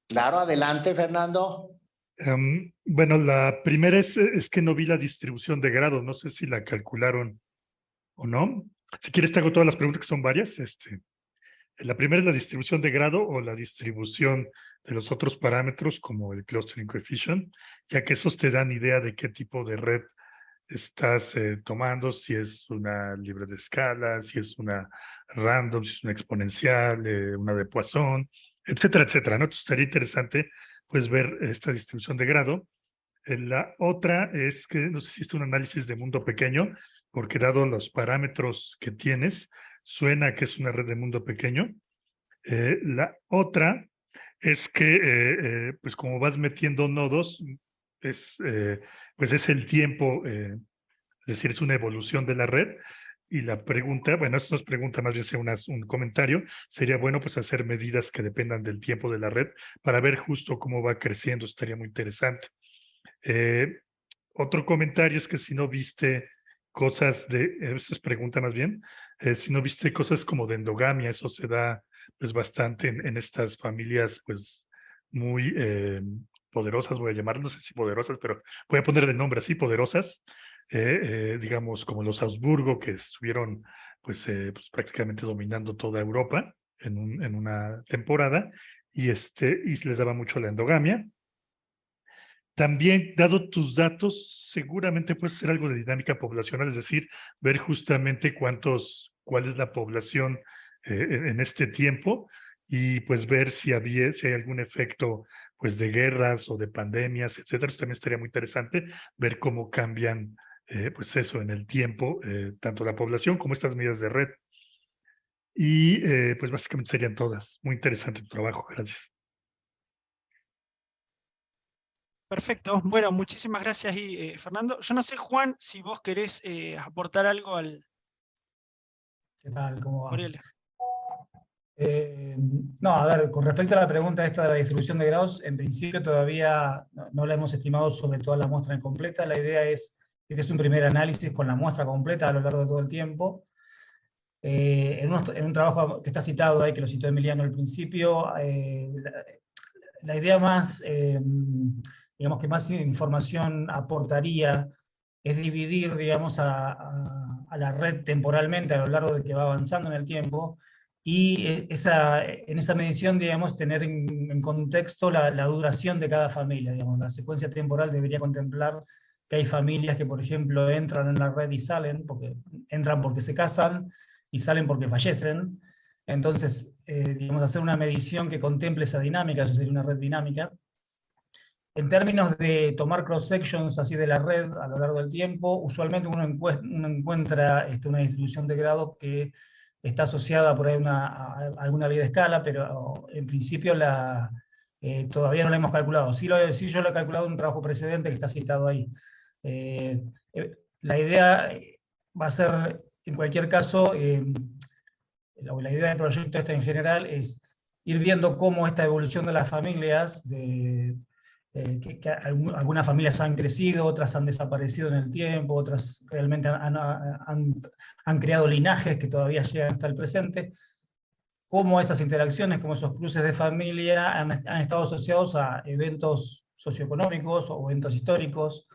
Claro, adelante, Fernando. Bueno, la primera es que no vi la distribución de grado, no sé si la calcularon o no. Si quieres te hago todas las preguntas, que son varias. La primera es la distribución de grado o la distribución de los otros parámetros como el clustering coefficient, ya que esos te dan idea de qué tipo de red estás tomando, si es una libre de escala, si es una random, si es una exponencial, una de Poisson, etcétera, etcétera, ¿no? Entonces estaría interesante pues ver esta distribución de grado. La otra es que no sé si es un análisis de mundo pequeño, porque dado los parámetros que tienes, suena que es una red de mundo pequeño. La otra es que pues como vas metiendo nodos, pues es el tiempo, es decir, es una evolución de la red. Y la pregunta, bueno, esto no es pregunta, más bien sea un comentario, sería bueno pues hacer medidas que dependan del tiempo de la red para ver justo cómo va creciendo, estaría muy interesante. Otro comentario es que si no viste cosas esa es pregunta más bien, si no viste cosas como de endogamia, eso se da pues bastante en estas familias pues muy poderosas, voy a llamar, no sé si poderosas, pero voy a ponerle nombre así, poderosas, digamos como los Habsburgo, que estuvieron pues prácticamente dominando toda Europa en una temporada, y les daba mucho la endogamia. También, dado tus datos, seguramente puede ser algo de dinámica poblacional, es decir, ver justamente cuál es la población en este tiempo y pues ver si hay algún efecto pues de guerras o de pandemias, etcétera. Eso también estaría muy interesante ver cómo cambian pues eso en el tiempo, tanto la población como estas medidas de red. Y pues básicamente serían todas. Muy interesante tu trabajo, gracias. Perfecto, bueno, muchísimas gracias Fernando. Yo no sé, Juan, si vos querés aportar algo al... ¿Qué tal? ¿Cómo va? Oriel. No, a ver, con respecto a la pregunta esta de la distribución de grados, en principio todavía no la hemos estimado sobre toda la muestra en completa. La idea es que este es un primer análisis con la muestra completa a lo largo de todo el tiempo. En un trabajo que está citado ahí, que lo citó Emiliano al principio, la idea más, digamos que más información aportaría es dividir, digamos, a la red temporalmente a lo largo de que va avanzando en el tiempo, y en esa medición, digamos, tener en contexto la duración de cada familia. Digamos. La secuencia temporal debería contemplar que hay familias que, por ejemplo, entran en la red y salen, entran porque se casan y salen porque fallecen. Entonces, digamos, hacer una medición que contemple esa dinámica, eso sería una red dinámica. En términos de tomar cross-sections así de la red a lo largo del tiempo, usualmente uno encuentra una distribución de grado que está asociada por ahí a alguna ley de escala, pero en principio todavía no la hemos calculado. Sí yo lo he calculado en un trabajo precedente que está citado ahí. La idea va a ser, en cualquier caso, la idea del proyecto este en general es ir viendo cómo esta evolución de las familias, que algunas familias han crecido, otras han desaparecido en el tiempo, otras realmente han creado linajes que todavía llegan hasta el presente, cómo esas interacciones, cómo esos cruces de familia han estado asociados a eventos socioeconómicos o eventos históricos,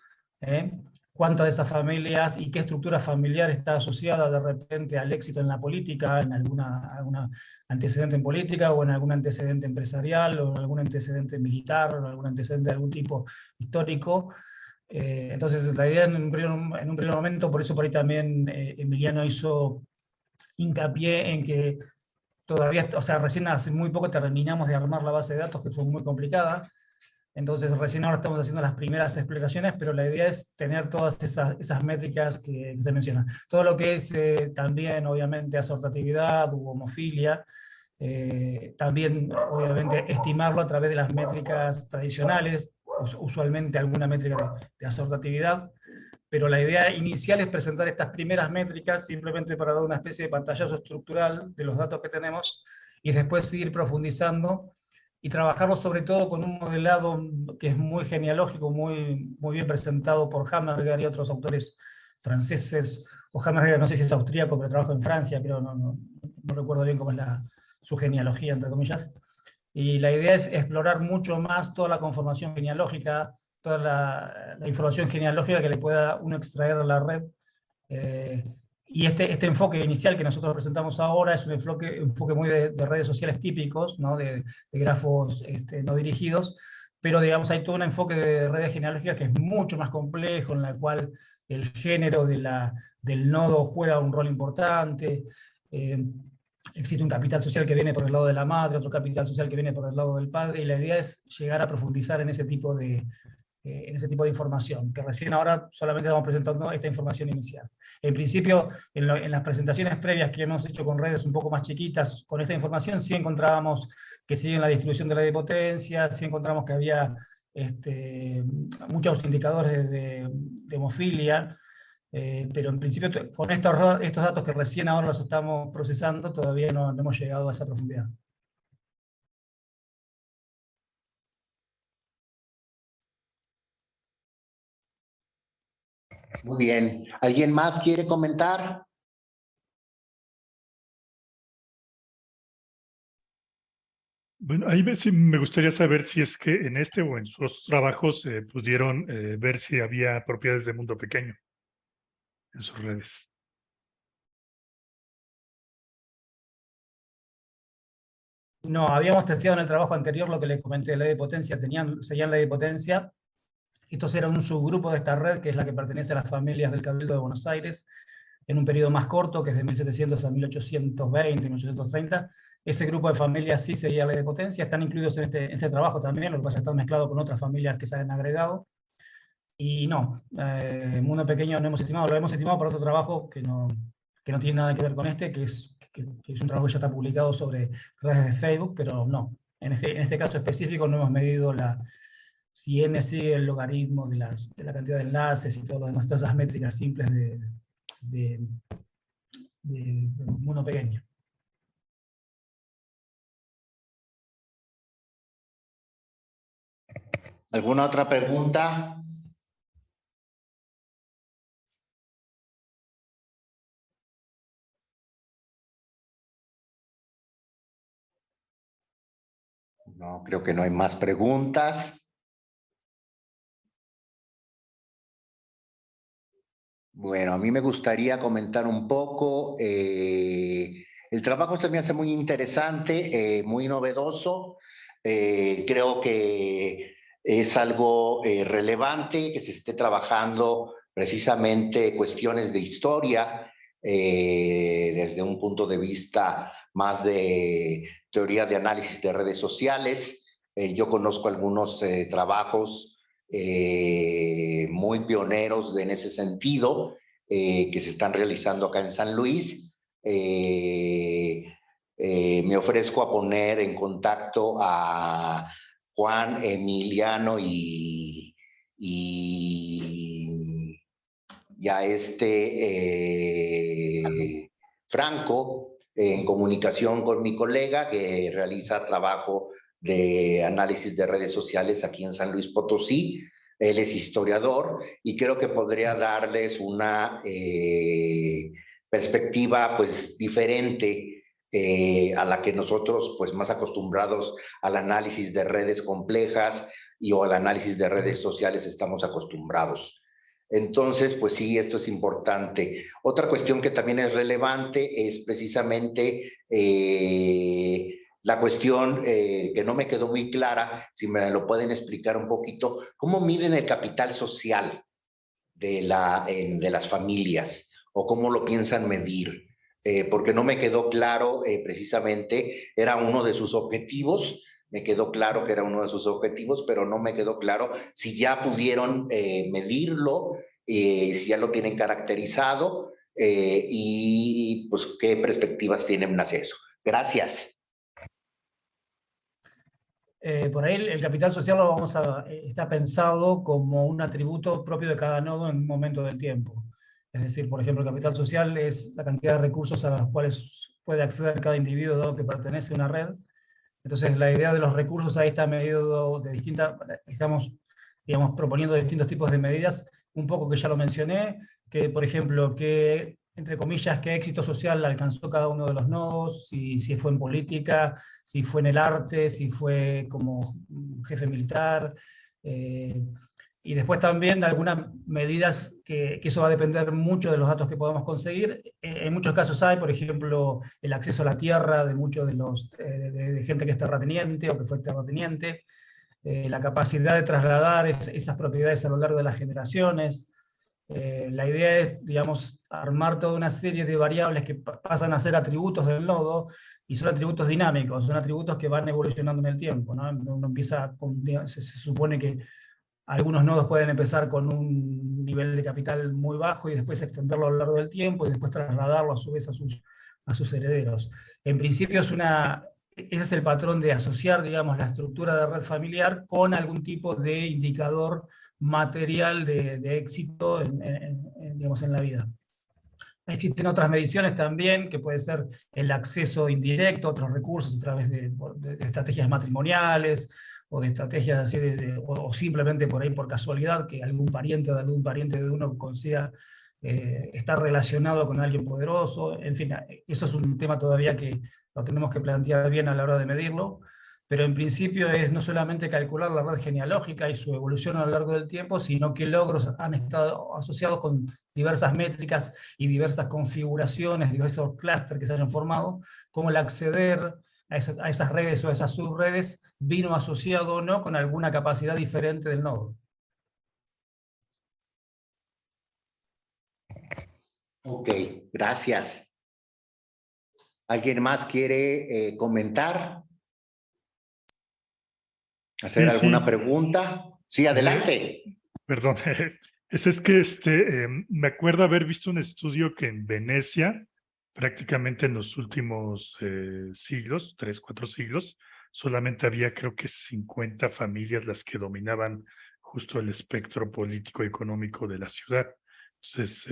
cuántas de esas familias y qué estructura familiar está asociada de repente al éxito en la política, en alguna antecedente en política, o en algún antecedente empresarial, o en algún antecedente militar, o en algún antecedente de algún tipo histórico. Entonces la idea en un primer momento, por eso por ahí también Emiliano hizo hincapié en que todavía, o sea, recién hace muy poco terminamos de armar la base de datos, que fue muy complicada. Entonces recién ahora estamos haciendo las primeras explicaciones, pero la idea es tener todas esas métricas que se mencionan. Todo lo que es también, obviamente, asortatividad u homofilia, también, obviamente, estimarlo a través de las métricas tradicionales, usualmente alguna métrica de asortatividad, pero la idea inicial es presentar estas primeras métricas simplemente para dar una especie de pantallazo estructural de los datos que tenemos y después seguir profundizando y trabajarlo sobre todo con un modelado que es muy genealógico, muy bien presentado por Hammerger y otros autores franceses, o Hammerger no sé si es austríaco, pero trabaja en Francia, creo, no recuerdo bien cómo es su genealogía, entre comillas. Y la idea es explorar mucho más toda la conformación genealógica, toda la información genealógica que le pueda uno extraer a la red. Y este enfoque inicial que nosotros presentamos ahora es un enfoque muy de redes sociales típicos, ¿no? de grafos no dirigidos, pero digamos hay todo un enfoque de redes genealógicas que es mucho más complejo, en la cual el género del nodo juega un rol importante. Existe un capital social que viene por el lado de la madre, otro capital social que viene por el lado del padre, y la idea es llegar a profundizar en ese tipo de información, que recién ahora solamente estamos presentando esta información inicial. En principio, en las presentaciones previas que hemos hecho con redes un poco más chiquitas, con esta información sí encontrábamos que siguen la distribución de la potencia, sí encontramos que había muchos indicadores de hemofilia, pero en principio con estos datos que recién ahora los estamos procesando, todavía no hemos llegado a esa profundidad. Muy bien. ¿Alguien más quiere comentar? Bueno, ahí sí me gustaría saber si es que en este o en sus trabajos pudieron ver si había propiedades de mundo pequeño en sus redes. No, habíamos testeado en el trabajo anterior lo que les comenté de ley de potencia, seguían ley de potencia. Estos eran un subgrupo de esta red, que es la que pertenece a las familias del Cabildo de Buenos Aires, en un periodo más corto, que es de 1700 a 1820, 1830. Ese grupo de familias sí seguía ley de potencia, están incluidos en este trabajo también, lo que pasa es que están mezclados con otras familias que se han agregado. Y no, Mundo Pequeño no hemos estimado, lo hemos estimado para otro trabajo que no tiene nada que ver con este, que es un trabajo que ya está publicado sobre redes de Facebook, pero no. En este caso específico no hemos medido si n sigue el logaritmo de la cantidad de enlaces y todo lo demás, todas esas métricas simples de Mundo Pequeño. ¿Alguna otra pregunta? No, creo que no hay más preguntas. Bueno, a mí me gustaría comentar un poco El trabajo se me hace muy interesante, muy novedoso. Creo que es algo relevante que se esté trabajando precisamente cuestiones de historia desde un punto de vista más de teoría de análisis de redes sociales. Yo conozco algunos trabajos muy pioneros en ese sentido que se están realizando acá en San Luis. Me ofrezco a poner en contacto a Juan, Emiliano y a Franco, en comunicación con mi colega que realiza trabajo de análisis de redes sociales aquí en San Luis Potosí. Él es historiador y creo que podría darles una perspectiva pues diferente a la que nosotros pues más acostumbrados al análisis de redes complejas o al análisis de redes sociales estamos acostumbrados. Entonces, pues sí, esto es importante. Otra cuestión que también es relevante es precisamente la cuestión que no me quedó muy clara, si me lo pueden explicar un poquito, ¿cómo miden el capital social de las familias o cómo lo piensan medir? Porque no me quedó claro precisamente, era uno de sus objetivos. Me quedó claro que era uno de sus objetivos, pero no me quedó claro si ya pudieron medirlo, si ya lo tienen caracterizado y pues qué perspectivas tienen hacia eso. Gracias. Por ahí el capital social está pensado como un atributo propio de cada nodo en un momento del tiempo. Es decir, por ejemplo, el capital social es la cantidad de recursos a los cuales puede acceder cada individuo dado que pertenece a una red. Entonces, la idea de los recursos ahí está medido de distintas, estamos, digamos, proponiendo distintos tipos de medidas, un poco que ya lo mencioné, que, por ejemplo, que, entre comillas, qué éxito social alcanzó cada uno de los nodos, si fue en política, si fue en el arte, si fue como jefe militar, y después también de algunas medidas que eso va a depender mucho de los datos que podamos conseguir. En muchos casos hay, por ejemplo, el acceso a la tierra de muchos de gente que es terrateniente o que fue terrateniente, la capacidad de trasladar esas propiedades a lo largo de las generaciones. La idea es, digamos, armar toda una serie de variables que pasan a ser atributos del nodo, y son atributos dinámicos, son atributos que van evolucionando en el tiempo, ¿no? Uno empieza se supone que algunos nodos pueden empezar con un nivel de capital muy bajo y después extenderlo a lo largo del tiempo y después trasladarlo a su vez a sus herederos. En principio ese es el patrón de asociar, digamos, la estructura de red familiar con algún tipo de indicador material de éxito digamos, en la vida. Existen otras mediciones también, que puede ser el acceso indirecto a otros recursos a través de estrategias matrimoniales, o de estrategias así, o simplemente por ahí por casualidad, que algún pariente de uno consiga estar relacionado con alguien poderoso. En fin, eso es un tema todavía que lo tenemos que plantear bien a la hora de medirlo, pero en principio es no solamente calcular la red genealógica y su evolución a lo largo del tiempo, sino qué logros han estado asociados con diversas métricas y diversas configuraciones, diversos clústeres que se hayan formado, cómo el acceder a esas redes o a esas subredes vino asociado o no con alguna capacidad diferente del nodo. Ok, gracias. ¿Alguien más quiere comentar? ¿Hacer alguna pregunta? Sí, adelante. Perdón, es que me acuerdo haber visto un estudio que en Venecia, prácticamente en los últimos siglos, 3, 4 siglos, solamente había creo que 50 familias las que dominaban justo el espectro político y económico de la ciudad. Entonces,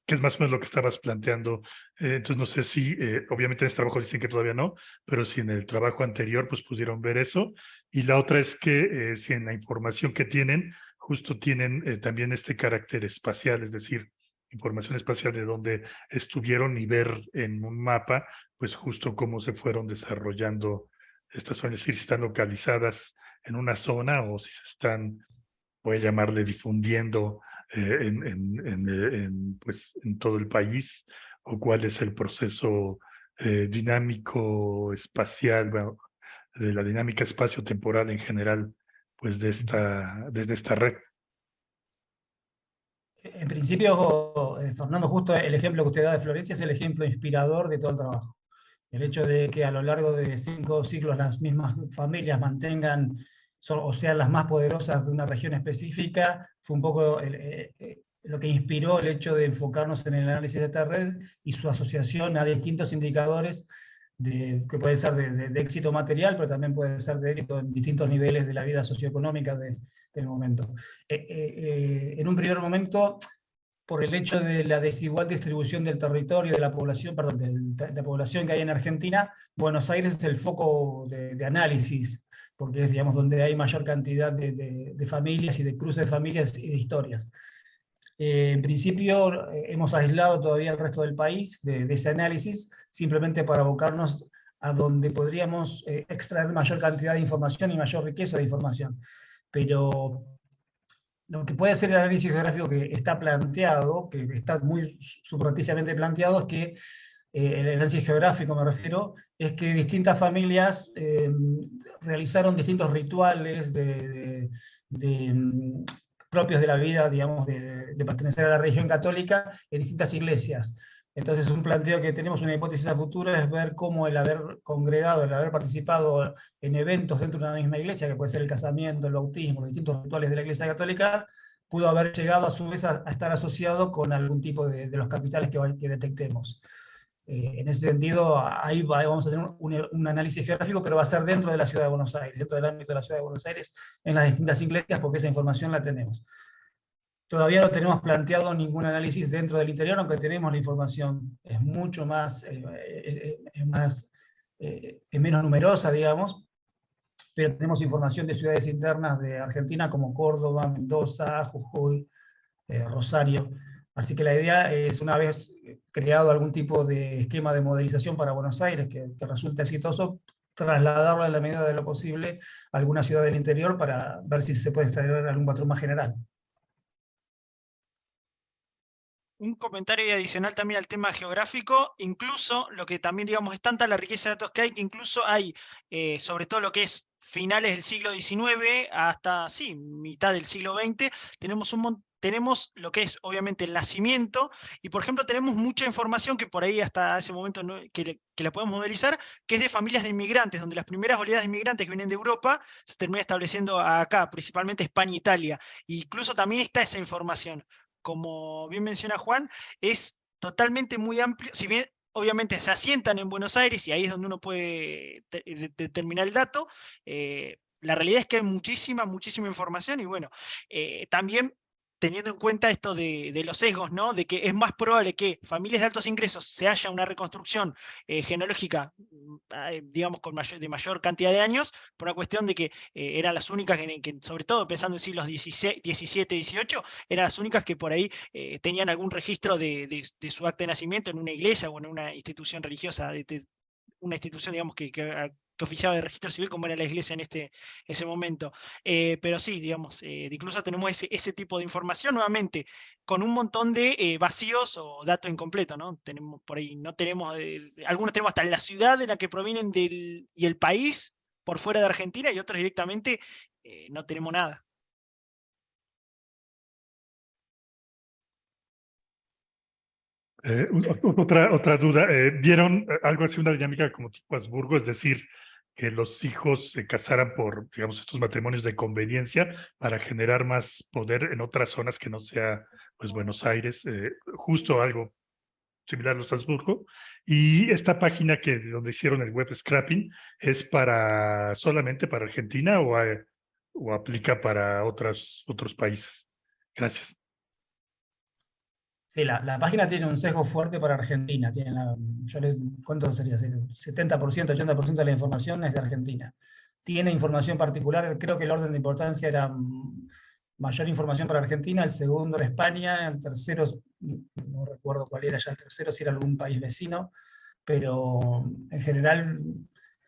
que es más o menos lo que estabas planteando. Entonces no sé si, obviamente en este trabajo dicen que todavía no, pero si en el trabajo anterior pues pudieron ver eso. Y la otra es que si en la información que tienen, justo tienen también este carácter espacial, es decir, información espacial de dónde estuvieron y ver en un mapa, pues justo cómo se fueron desarrollando estas zonas, es decir, si están localizadas en una zona o si se están, voy a llamarle, difundiendo pues, en todo el país, o cuál es el proceso dinámico espacial, bueno, de la dinámica espacio-temporal en general, pues desde esta red. En principio, Fernando, justo el ejemplo que usted da de Florencia es el ejemplo inspirador de todo el trabajo. El hecho de que a lo largo de 5 siglos las mismas familias mantengan, o sean las más poderosas de una región específica, fue un poco lo que inspiró el hecho de enfocarnos en el análisis de esta red y su asociación a distintos indicadores que puede ser de éxito material, pero también puede ser de éxito en distintos niveles de la vida socioeconómica del momento. En un primer momento, por el hecho de la desigual distribución del territorio, de la población, perdón, de la población que hay en Argentina, Buenos Aires es el foco de análisis, porque es, digamos, donde hay mayor cantidad de familias y de cruces de familias y de historias. En principio, hemos aislado todavía el resto del país de ese análisis, simplemente para abocarnos a donde podríamos extraer mayor cantidad de información y mayor riqueza de información. Pero lo que puede ser el análisis geográfico que está planteado, que está muy subrepticiamente planteado, es que el análisis geográfico, me refiero, es que distintas familias realizaron distintos rituales propios de la vida, digamos, de pertenecer a la religión católica en distintas iglesias. Entonces, un planteo que tenemos, una hipótesis a futuro, es ver cómo el haber congregado, el haber participado en eventos dentro de una misma iglesia, que puede ser el casamiento, el bautismo, los distintos rituales de la Iglesia Católica, pudo haber llegado a su vez a estar asociado con algún tipo de los capitales que detectemos. En ese sentido, ahí vamos a tener un análisis geográfico, pero va a ser dentro de la ciudad de Buenos Aires, dentro del ámbito de la ciudad de Buenos Aires, en las distintas iglesias, porque esa información la tenemos. Todavía no tenemos planteado ningún análisis dentro del interior, aunque tenemos la información. Es mucho más, es menos numerosa, digamos, pero tenemos información de ciudades internas de Argentina como Córdoba, Mendoza, Jujuy, Rosario. Así que la idea es, una vez creado algún tipo de esquema de modelización para Buenos Aires que resulte exitoso, trasladarlo en la medida de lo posible a alguna ciudad del interior para ver si se puede extraer algún patrón más general. Un comentario adicional también al tema geográfico, incluso lo que también, digamos, es tanta la riqueza de datos que hay, que incluso hay, sobre todo lo que es finales del siglo XIX hasta, sí, mitad del siglo XX, tenemos lo que es obviamente el nacimiento, y por ejemplo tenemos mucha información que por ahí hasta ese momento que la podemos modelizar, que es de familias de inmigrantes, donde las primeras oleadas de inmigrantes que vienen de Europa se terminan estableciendo acá, principalmente España e Italia, e incluso también está esa información. Como bien menciona Juan, es totalmente muy amplio, si bien obviamente se asientan en Buenos Aires y ahí es donde uno puede determinar el dato, la realidad es que hay muchísima información y bueno, también teniendo en cuenta esto de los sesgos, ¿no? De que es más probable que familias de altos ingresos se haya una reconstrucción genealógica, digamos, de mayor cantidad de años, por una cuestión de que eran las únicas que, sobre todo pensando en siglos XVII, XVIII, eran las únicas que por ahí tenían algún registro de su acta de nacimiento en una iglesia o en una institución religiosa, una institución, digamos, que oficiaba de registro civil como era la iglesia en ese momento. Pero sí, digamos, incluso tenemos ese tipo de información, nuevamente, con un montón de vacíos o datos incompletos, ¿no? Tenemos por ahí, no tenemos, algunos tenemos hasta la ciudad de la que provienen y el país por fuera de Argentina, y otros directamente no tenemos nada. Otra duda, ¿vieron algo así, una dinámica como tipo Habsburgo? Es decir, que los hijos se casaran por, digamos, estos matrimonios de conveniencia para generar más poder en otras zonas que no sea, pues, Buenos Aires, justo algo similar a los Habsburgo. Y esta página donde hicieron el web scrapping, ¿es solamente para Argentina o aplica para otros países? Gracias. Sí, la página tiene un sesgo fuerte para Argentina. ¿Cuánto sería? 70%, 80% de la información es de Argentina. Tiene información particular, creo que el orden de importancia era mayor información para Argentina, el segundo era España, el tercero, no recuerdo cuál era ya el tercero, si era algún país vecino, pero en general,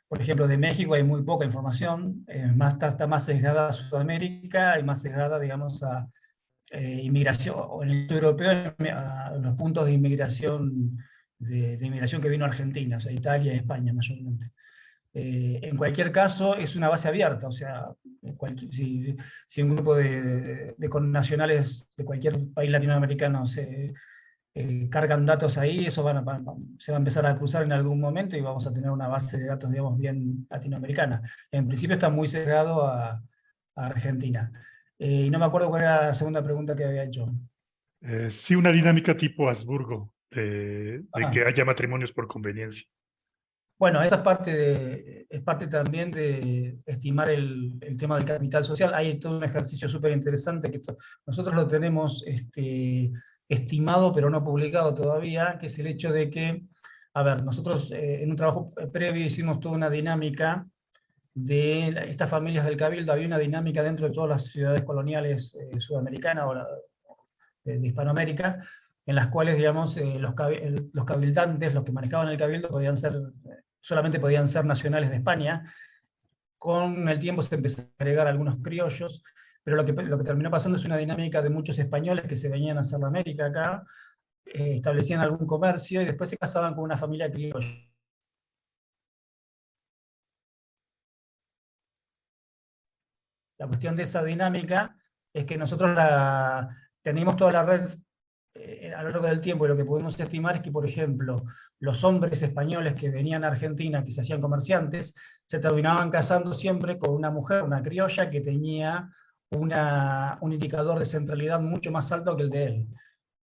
por ejemplo, de México hay muy poca información, está más sesgada a Sudamérica y más sesgada, digamos, a inmigración, o en el europeo, a los puntos de inmigración de inmigración que vino a Argentina, o sea, Italia y España mayormente. En cualquier caso, es una base abierta, o sea, si un grupo de connacionales de cualquier país latinoamericano se cargan datos ahí, eso se va a empezar a cruzar en algún momento y vamos a tener una base de datos, digamos, bien latinoamericana. En principio está muy sesgado a Argentina. Y no me acuerdo cuál era la segunda pregunta que había hecho. Sí, una dinámica tipo Habsburgo, de Ah. que haya matrimonios por conveniencia. Bueno, esa es parte también de estimar el tema del capital social. Hay todo un ejercicio súper interesante que nosotros lo tenemos estimado, pero no publicado todavía, que es el hecho de que, a ver, nosotros en un trabajo previo hicimos toda una dinámica de estas familias del Cabildo. Había una dinámica dentro de todas las ciudades coloniales sudamericanas de Hispanoamérica, en las cuales, digamos, los cabildantes, los que manejaban el Cabildo, solamente podían ser nacionales de España. Con el tiempo se empezó a agregar algunos criollos, pero lo que terminó pasando es una dinámica de muchos españoles que se venían a hacer la América acá, establecían algún comercio y después se casaban con una familia criolla. La cuestión de esa dinámica es que nosotros tenemos toda la red a lo largo del tiempo, y lo que podemos estimar es que, por ejemplo, los hombres españoles que venían a Argentina, que se hacían comerciantes, se terminaban casando siempre con una mujer, una criolla, que tenía un indicador de centralidad mucho más alto que el de él.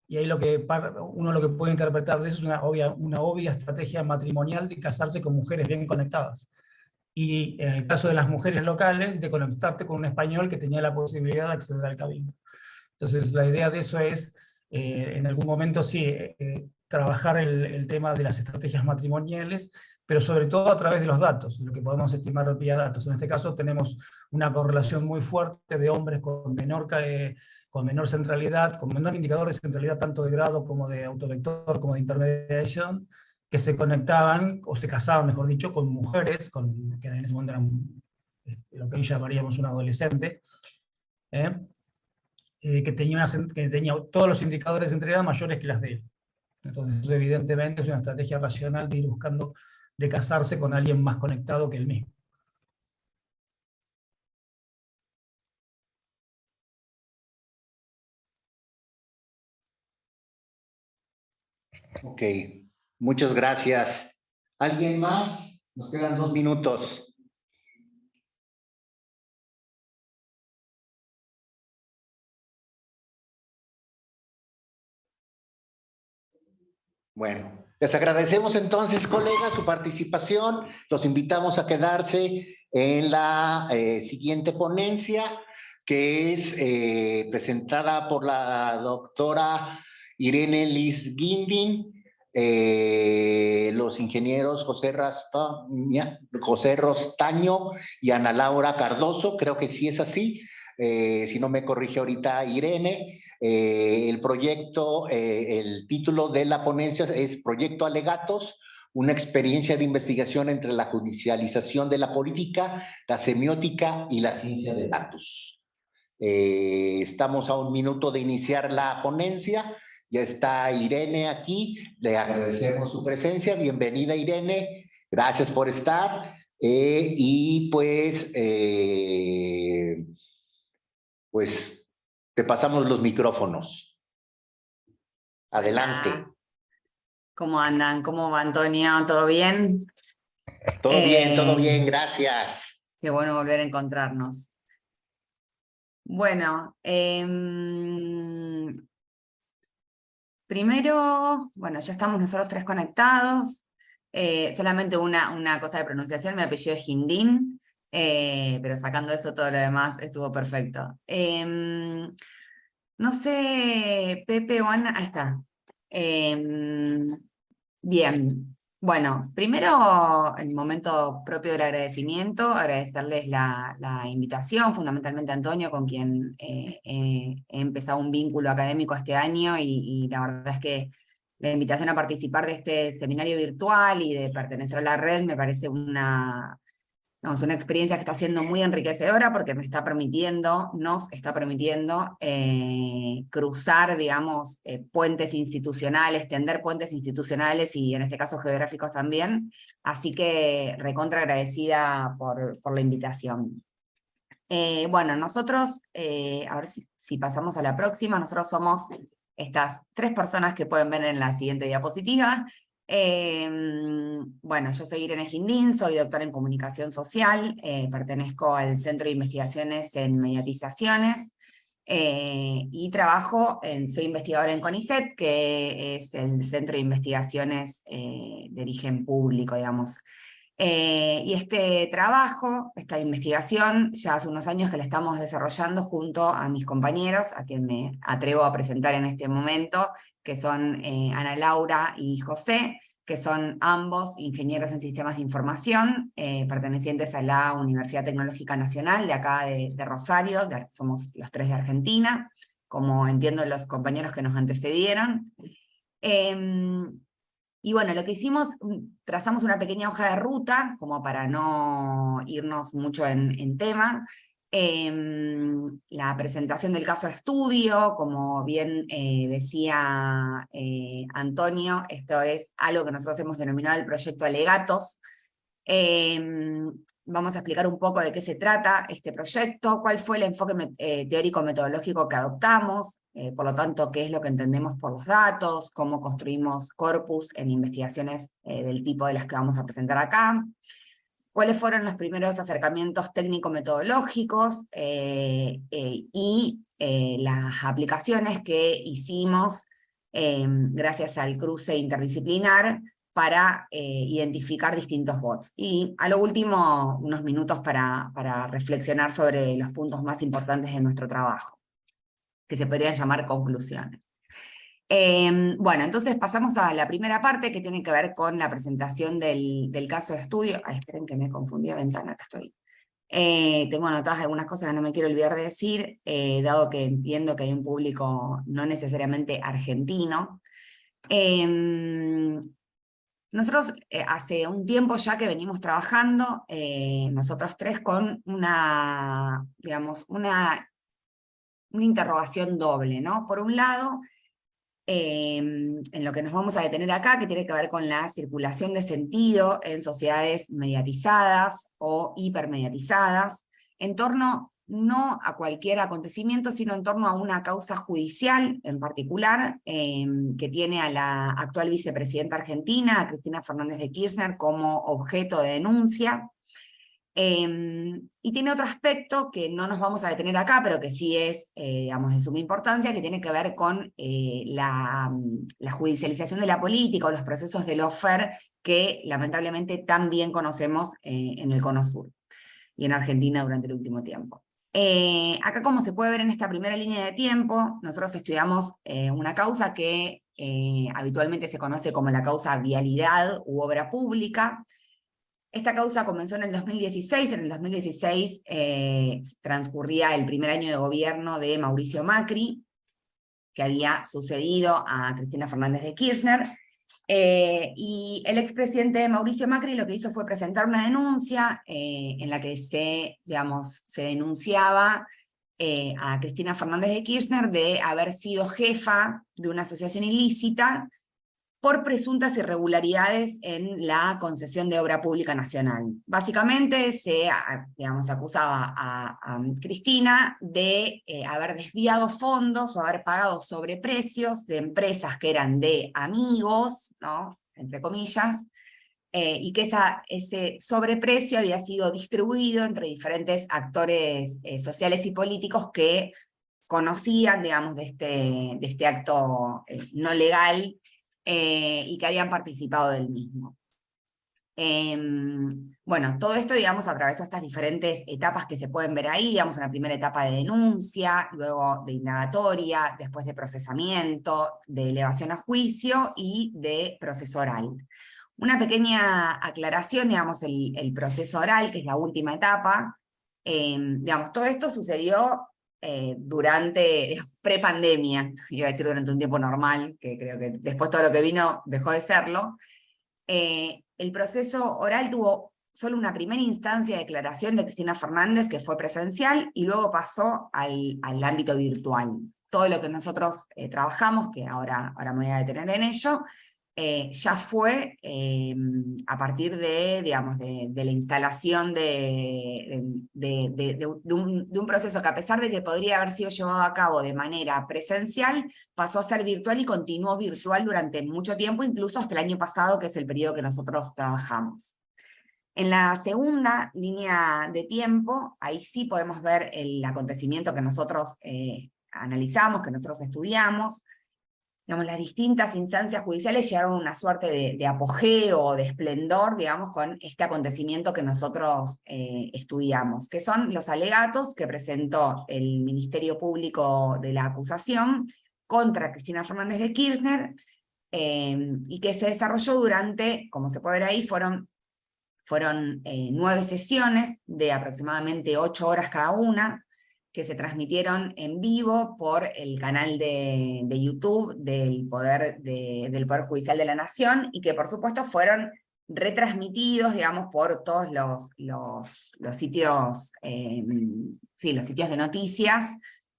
Y ahí uno lo que puede interpretar de eso es una obvia estrategia matrimonial de casarse con mujeres bien conectadas. Y en el caso de las mujeres locales, de conectarte con un español que tenía la posibilidad de acceder al cabildo. Entonces, la idea de eso es, en algún momento sí, trabajar el tema de las estrategias matrimoniales, pero sobre todo a través de los datos, lo que podemos estimar vía datos. En este caso tenemos una correlación muy fuerte de hombres con menor centralidad, con menor indicador de centralidad tanto de grado como de autovector, como de intermediación, que se conectaban, o se casaban, mejor dicho, con mujeres, que en ese momento eran lo que hoy llamaríamos un adolescente, que tenía todos los indicadores de centralidad mayores que las de él. Entonces, eso evidentemente es una estrategia racional de ir buscando de casarse con alguien más conectado que él mismo. Ok, muchas gracias. ¿Alguien más? Nos quedan 2 minutos. Bueno, les agradecemos entonces, colegas, su participación. Los invitamos a quedarse en la siguiente ponencia, que es presentada por la doctora Irene Liz Guindín, los ingenieros José Rostaño y Ana Laura Cardoso, creo que sí es así. Si no me corrige ahorita Irene, el proyecto, el título de la ponencia es Proyecto Alegatos, una experiencia de investigación entre la judicialización de la política, la semiótica y la ciencia de datos. Estamos a 1 minuto de iniciar la ponencia. Ya está Irene aquí, le agradecemos su presencia. Bienvenida, Irene, gracias por estar. Y pues te pasamos los micrófonos. Adelante. Hola. ¿Cómo andan? ¿Cómo va, Antonio? ¿Todo bien? Todo bien, gracias. Qué bueno volver a encontrarnos. Bueno, primero, bueno, ya estamos nosotros 3 conectados. Solamente una cosa de pronunciación, mi apellido es Guindín, pero sacando eso, todo lo demás estuvo perfecto. No sé, Pepe o Ana, ahí está. Bien, bueno, primero el momento propio del agradecimiento, agradecerles la invitación, fundamentalmente a Antonio, con quien he empezado un vínculo académico este año, y la verdad es que la invitación a participar de este seminario virtual y de pertenecer a la red me parece una una experiencia que está siendo muy enriquecedora porque nos está permitiendo cruzar, digamos, puentes institucionales, tender puentes institucionales y en este caso geográficos también. Así que recontra agradecida por la invitación. Bueno, nosotros, a ver si pasamos a la próxima, nosotros somos estas 3 personas que pueden ver en la siguiente diapositiva. Bueno, yo soy Irene Gindín, soy doctora en comunicación social, pertenezco al Centro de Investigaciones en Mediatizaciones, y soy investigadora en CONICET, que es el Centro de Investigaciones de origen público, digamos. Y este trabajo, esta investigación, ya hace unos años que la estamos desarrollando junto a mis compañeros, a quien me atrevo a presentar en este momento, que son Ana Laura y José, que son ambos ingenieros en sistemas de información, pertenecientes a la Universidad Tecnológica Nacional, de acá de Rosario, somos los 3 de Argentina, como entiendo los compañeros que nos antecedieron. Y bueno, lo que hicimos, trazamos una pequeña hoja de ruta, como para no irnos mucho en tema. La presentación del caso de estudio, como bien decía Antonio, esto es algo que nosotros hemos denominado el proyecto Alegatos. Vamos a explicar un poco de qué se trata este proyecto, cuál fue el enfoque teórico-metodológico que adoptamos, por lo tanto, qué es lo que entendemos por los datos, cómo construimos corpus en investigaciones del tipo de las que vamos a presentar acá, cuáles fueron los primeros acercamientos técnico-metodológicos y las aplicaciones que hicimos gracias al cruce interdisciplinar para identificar distintos bots. Y a lo último, unos minutos para reflexionar sobre los puntos más importantes de nuestro trabajo, que se podrían llamar conclusiones. Bueno, entonces pasamos a la primera parte, que tiene que ver con la presentación del caso de estudio. Ay, esperen que me confundí de ventana, acá estoy. Tengo anotadas algunas cosas que no me quiero olvidar de decir, dado que entiendo que hay un público no necesariamente argentino. Nosotros hace un tiempo ya que venimos trabajando, nosotros 3, con una interrogación doble, ¿no? Por un lado, en lo que nos vamos a detener acá, que tiene que ver con la circulación de sentido en sociedades mediatizadas o hipermediatizadas, en torno no a cualquier acontecimiento, sino en torno a una causa judicial en particular, que tiene a la actual vicepresidenta argentina, a Cristina Fernández de Kirchner, como objeto de denuncia. Y tiene otro aspecto que no nos vamos a detener acá, pero que sí es, digamos, de suma importancia, que tiene que ver con la judicialización de la política o los procesos de lawfare que lamentablemente tan bien conocemos en el Cono Sur y en Argentina durante el último tiempo. Acá, como se puede ver en esta primera línea de tiempo, nosotros estudiamos una causa que habitualmente se conoce como la causa vialidad u obra pública. Esta causa comenzó en el 2016, en el 2016 transcurría el primer año de gobierno de Mauricio Macri, que había sucedido a Cristina Fernández de Kirchner, y el expresidente Mauricio Macri lo que hizo fue presentar una denuncia en la que se denunciaba a Cristina Fernández de Kirchner de haber sido jefa de una asociación ilícita por presuntas irregularidades en la concesión de obra pública nacional. Básicamente se acusaba a Cristina de haber desviado fondos o haber pagado sobreprecios de empresas que eran de amigos, ¿no?, entre comillas, y que ese sobreprecio había sido distribuido entre diferentes actores sociales y políticos que conocían, digamos, de este acto no legal, y que habían participado del mismo. Bueno, todo esto, digamos, atravesó estas diferentes etapas que se pueden ver ahí, digamos, una primera etapa de denuncia, luego de indagatoria, después de procesamiento, de elevación a juicio y de proceso oral. Una pequeña aclaración, digamos, el proceso oral, que es la última etapa, digamos, todo esto sucedió durante, pre-pandemia, iba a decir durante un tiempo normal, que creo que después todo lo que vino dejó de serlo. El proceso oral tuvo solo una primera instancia de declaración de Cristina Fernández que fue presencial y luego pasó al ámbito virtual. Todo lo que nosotros trabajamos, que ahora me voy a detener en ello, ya fue a partir de, digamos, de la instalación de un proceso que, a pesar de que podría haber sido llevado a cabo de manera presencial, pasó a ser virtual y continuó virtual durante mucho tiempo, incluso hasta el año pasado, que es el periodo que nosotros trabajamos. En la segunda línea de tiempo, ahí sí podemos ver el acontecimiento que nosotros analizamos, que nosotros estudiamos. Digamos, las distintas instancias judiciales llegaron a una suerte de apogeo, de esplendor, digamos, con este acontecimiento que nosotros estudiamos, que son los alegatos que presentó el Ministerio Público de la acusación contra Cristina Fernández de Kirchner, y que se desarrolló durante, como se puede ver ahí, fueron 9 sesiones de aproximadamente 8 horas cada una, que se transmitieron en vivo por el canal de YouTube del Poder Judicial de la Nación, y que por supuesto fueron retransmitidos, digamos, por todos los sitios, los sitios de noticias,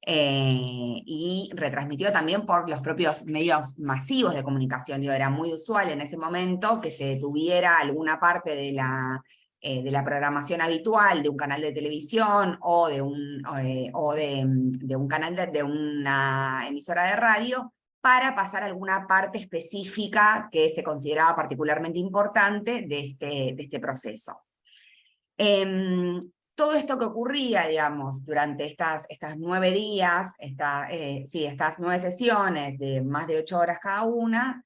y retransmitido también por los propios medios masivos de comunicación. Digo, era muy usual en ese momento que se detuviera alguna parte de la programación habitual de un canal de televisión o de un canal de una emisora de radio, para pasar alguna parte específica que se consideraba particularmente importante de este proceso. Todo esto que ocurría, digamos, durante estas 9 días, estas 9 sesiones de más de 8 horas cada una,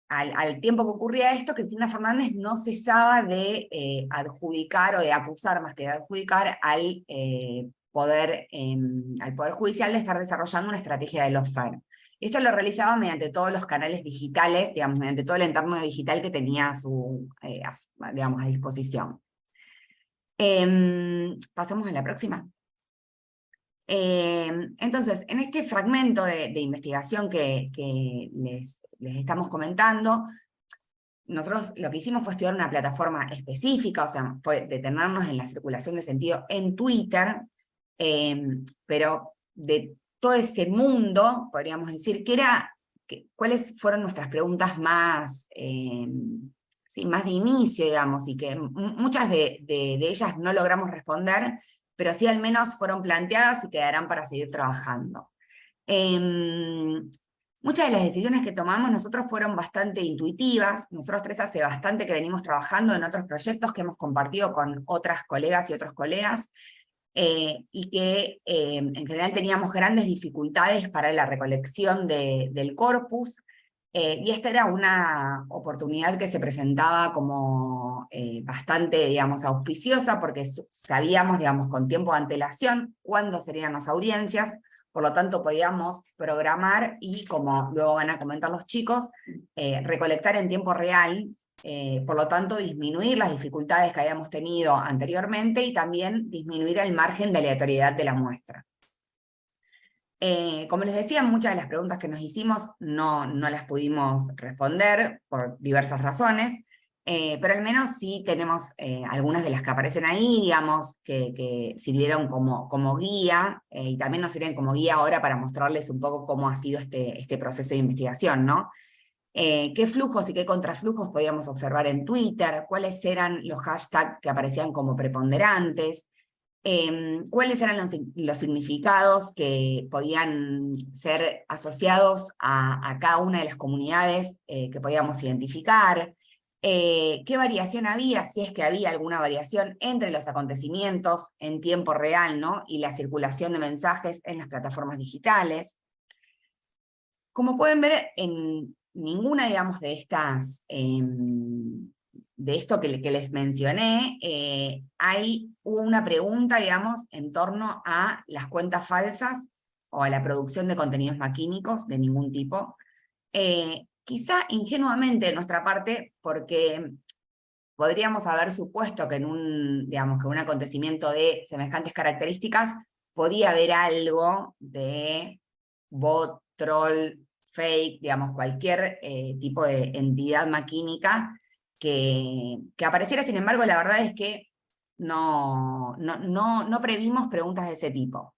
al tiempo que ocurría esto, Cristina Fernández no cesaba de adjudicar, o de acusar más que de adjudicar, al Poder Judicial de estar desarrollando una estrategia de lawfare. Esto lo realizaba mediante todos los canales digitales, digamos, mediante todo el entorno digital que tenía a disposición. Pasamos a la próxima. Entonces, en este fragmento de investigación que les estamos comentando, nosotros lo que hicimos fue estudiar una plataforma específica, o sea, fue detenernos en la circulación de sentido en Twitter, pero de todo ese mundo, podríamos decir, ¿cuáles fueron nuestras preguntas más de inicio, digamos, y que muchas de ellas no logramos responder, pero sí al menos fueron planteadas y quedarán para seguir trabajando. Muchas de las decisiones que tomamos nosotros fueron bastante intuitivas. Nosotros 3 hace bastante que venimos trabajando en otros proyectos que hemos compartido con otras colegas y otros colegas, y que en general teníamos grandes dificultades para la recolección del corpus, y esta era una oportunidad que se presentaba como bastante, digamos, auspiciosa, porque sabíamos, digamos, con tiempo de antelación cuándo serían las audiencias, por lo tanto podíamos programar y, como luego van a comentar los chicos, recolectar en tiempo real, por lo tanto disminuir las dificultades que habíamos tenido anteriormente y también disminuir el margen de aleatoriedad de la muestra. Como les decía, muchas de las preguntas que nos hicimos no las pudimos responder por diversas razones, pero al menos sí tenemos algunas de las que aparecen ahí, digamos, que sirvieron como guía, y también nos sirven como guía ahora para mostrarles un poco cómo ha sido este proceso de investigación, ¿no? ¿Qué flujos y qué contraflujos podíamos observar en Twitter? ¿Cuáles eran los hashtags que aparecían como preponderantes? ¿Cuáles eran los significados que podían ser asociados a cada una de las comunidades que podíamos identificar? ¿Qué variación había, si es que había alguna variación, entre los acontecimientos en tiempo real, ¿no?, y la circulación de mensajes en las plataformas digitales? Como pueden ver, en ninguna, digamos, de estas, de esto que les mencioné, hubo una pregunta, digamos, en torno a las cuentas falsas o a la producción de contenidos maquínicos de ningún tipo. Quizá ingenuamente de nuestra parte, porque podríamos haber supuesto que en un acontecimiento de semejantes características podía haber algo de bot, troll, fake, digamos, cualquier tipo de entidad maquínica que apareciera. Sin embargo, la verdad es que no previmos preguntas de ese tipo.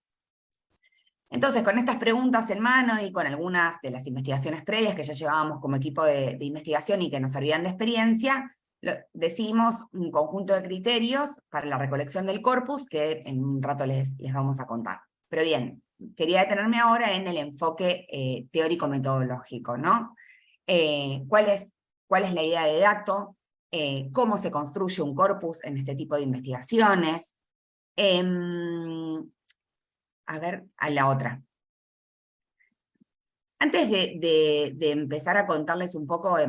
Entonces, con estas preguntas en mano y con algunas de las investigaciones previas que ya llevábamos como equipo de investigación y que nos servían de experiencia, decidimos un conjunto de criterios para la recolección del corpus que en un rato les vamos a contar. Pero bien, quería detenerme ahora en el enfoque teórico-metodológico, ¿no? ¿Cuál es la idea de dato? ¿Cómo se construye un corpus en este tipo de investigaciones? A ver, a la otra. Antes de empezar a contarles un poco de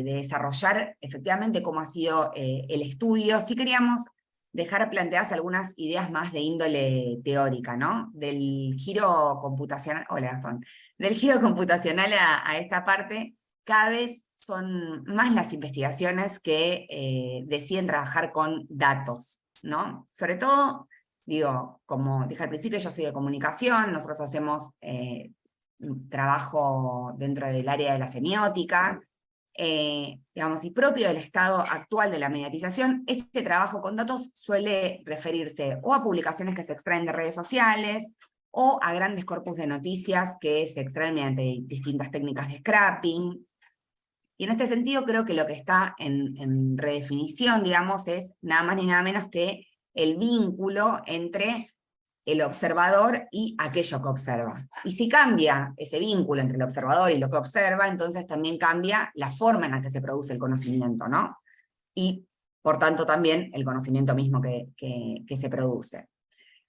desarrollar efectivamente cómo ha sido el estudio, sí queríamos dejar planteadas algunas ideas más de índole teórica, ¿no? Del giro computacional, hola Gastón, del giro computacional a esta parte, cada vez son más las investigaciones que deciden trabajar con datos, ¿no? Sobre todo, digo, como dije al principio, yo soy de comunicación, nosotros hacemos trabajo dentro del área de la semiótica, digamos, y propio del estado actual de la mediatización, este trabajo con datos suele referirse o a publicaciones que se extraen de redes sociales, o a grandes corpus de noticias que se extraen mediante distintas técnicas de scrapping. Y en este sentido creo que lo que está en redefinición, digamos, es nada más ni nada menos que el vínculo entre el observador y aquello que observa. Y si cambia ese vínculo entre el observador y lo que observa, entonces también cambia la forma en la que se produce el conocimiento, ¿no? Y, por tanto, también el conocimiento mismo que se produce.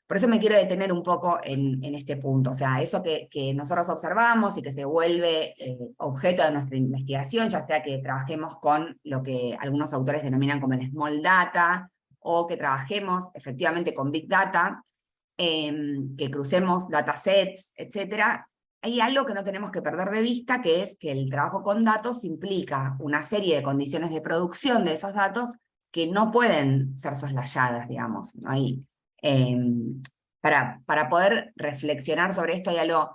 Por eso me quiero detener un poco en este punto, o sea, eso que nosotros observamos y que se vuelve objeto de nuestra investigación, ya sea que trabajemos con lo que algunos autores denominan como el small data, o que trabajemos efectivamente con big data, que crucemos datasets, etc. Hay algo que no tenemos que perder de vista, que es que el trabajo con datos implica una serie de condiciones de producción de esos datos que no pueden ser soslayadas, digamos, ¿no? Para poder reflexionar sobre esto hay algo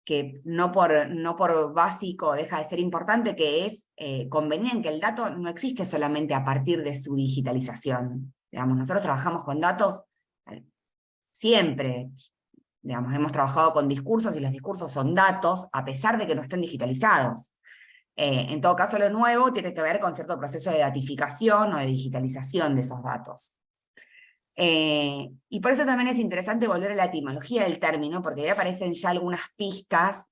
que no por básico deja de ser importante, que es convenir en que el dato no existe solamente a partir de su digitalización. Digamos, nosotros trabajamos con datos siempre, digamos, hemos trabajado con discursos y los discursos son datos a pesar de que no estén digitalizados. En todo caso, lo nuevo tiene que ver con cierto proceso de datificación o de digitalización de esos datos. Y por eso también es interesante volver a la etimología del término, porque ahí aparecen ya algunas pistas,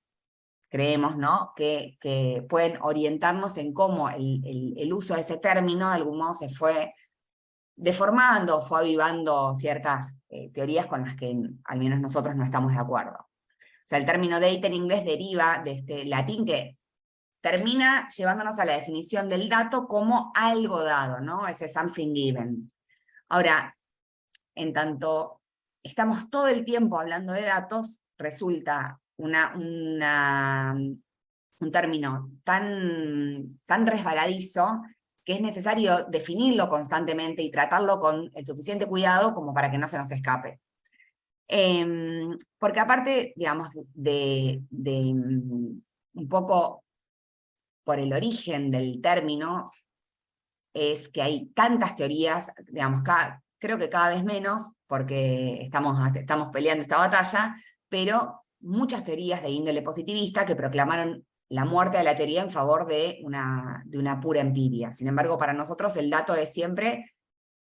creemos, ¿no?, que pueden orientarnos en cómo el uso de ese término de algún modo se fue deformando, fue avivando ciertas teorías con las que al menos nosotros no estamos de acuerdo. O sea, el término data en inglés deriva de este latín que termina llevándonos a la definición del dato como algo dado, ¿no? Ese something given. Ahora, en tanto estamos todo el tiempo hablando de datos, resulta un término tan resbaladizo que es necesario definirlo constantemente y tratarlo con el suficiente cuidado como para que no se nos escape. Porque aparte, digamos, un poco por el origen del término, es que hay tantas teorías, digamos, creo que cada vez menos, porque estamos peleando esta batalla, pero muchas teorías de índole positivista que proclamaron la muerte de la teoría en favor de una pura empiria. Sin embargo, para nosotros el dato es siempre,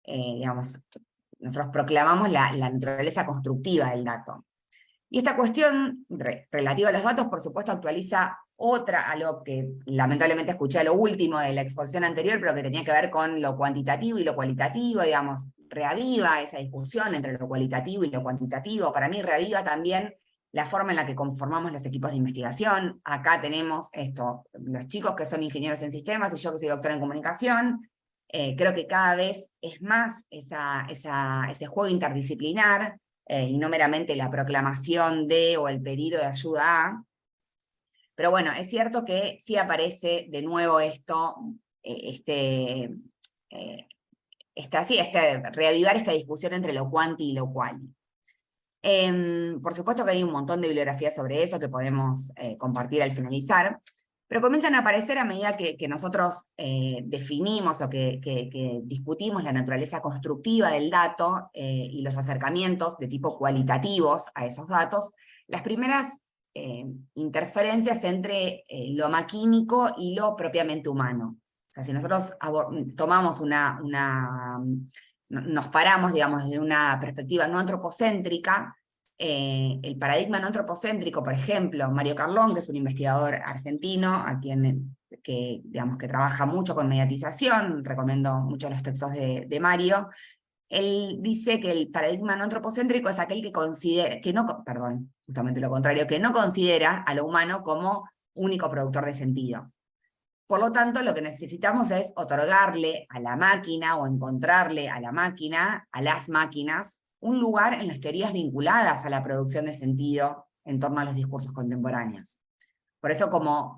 digamos, nosotros proclamamos la naturaleza constructiva del dato. Y esta cuestión relativa a los datos, por supuesto, actualiza algo que lamentablemente escuché a lo último de la exposición anterior, pero que tenía que ver con lo cuantitativo y lo cualitativo, digamos, reaviva esa discusión entre lo cualitativo y lo cuantitativo. Para mí reaviva también la forma en la que conformamos los equipos de investigación. Acá tenemos los chicos que son ingenieros en sistemas y yo que soy doctora en comunicación. Creo que cada vez es más ese juego interdisciplinar, y no meramente la proclamación de o el pedido de ayuda a. Pero bueno, es cierto que sí aparece de nuevo reavivar esta discusión entre lo cuanti y lo quali. Por supuesto que hay un montón de bibliografía sobre eso que podemos compartir al finalizar, pero comienzan a aparecer a medida que nosotros definimos o que discutimos la naturaleza constructiva del dato y los acercamientos de tipo cualitativos a esos datos, las primeras interferencias entre lo maquínico y lo propiamente humano. O sea, si nosotros tomamos nos paramos, digamos, desde una perspectiva no antropocéntrica, el paradigma no antropocéntrico, por ejemplo, Mario Carlón, que es un investigador argentino, digamos, que trabaja mucho con mediatización, recomiendo mucho los textos de Mario, él dice que el paradigma no antropocéntrico es aquel que considera, justamente lo contrario, que no considera a lo humano como único productor de sentido. Por lo tanto, lo que necesitamos es otorgarle a la máquina o encontrarle a la máquina, a las máquinas, un lugar en las teorías vinculadas a la producción de sentido en torno a los discursos contemporáneos. Por eso, como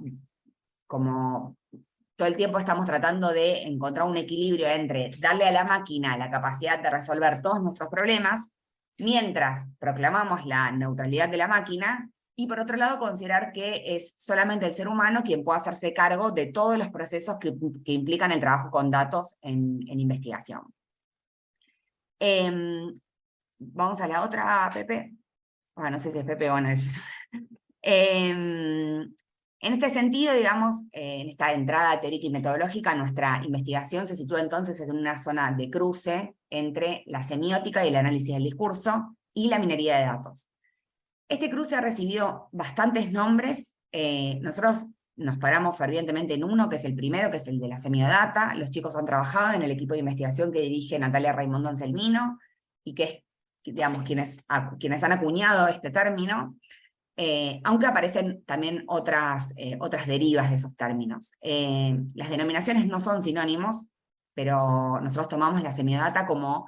todo el tiempo estamos tratando de encontrar un equilibrio entre darle a la máquina la capacidad de resolver todos nuestros problemas, mientras proclamamos la neutralidad de la máquina, y por otro lado considerar que es solamente el ser humano quien puede hacerse cargo de todos los procesos que implican el trabajo con datos en investigación. Vamos a la otra, Pepe. Bueno, no sé si es Pepe o Ana. En este sentido, digamos, en esta entrada teórica y metodológica, nuestra investigación se sitúa entonces en una zona de cruce entre la semiótica y el análisis del discurso y la minería de datos. Este cruce ha recibido bastantes nombres. Nosotros nos paramos fervientemente en uno, que es el primero, que es el de la semiodata. Los chicos han trabajado en el equipo de investigación que dirige Natalia Raimondo Anselmino, y que es, digamos, quienes han acuñado este término. Aunque aparecen también otras derivas de esos términos. Las denominaciones no son sinónimos, pero nosotros tomamos la semiodata como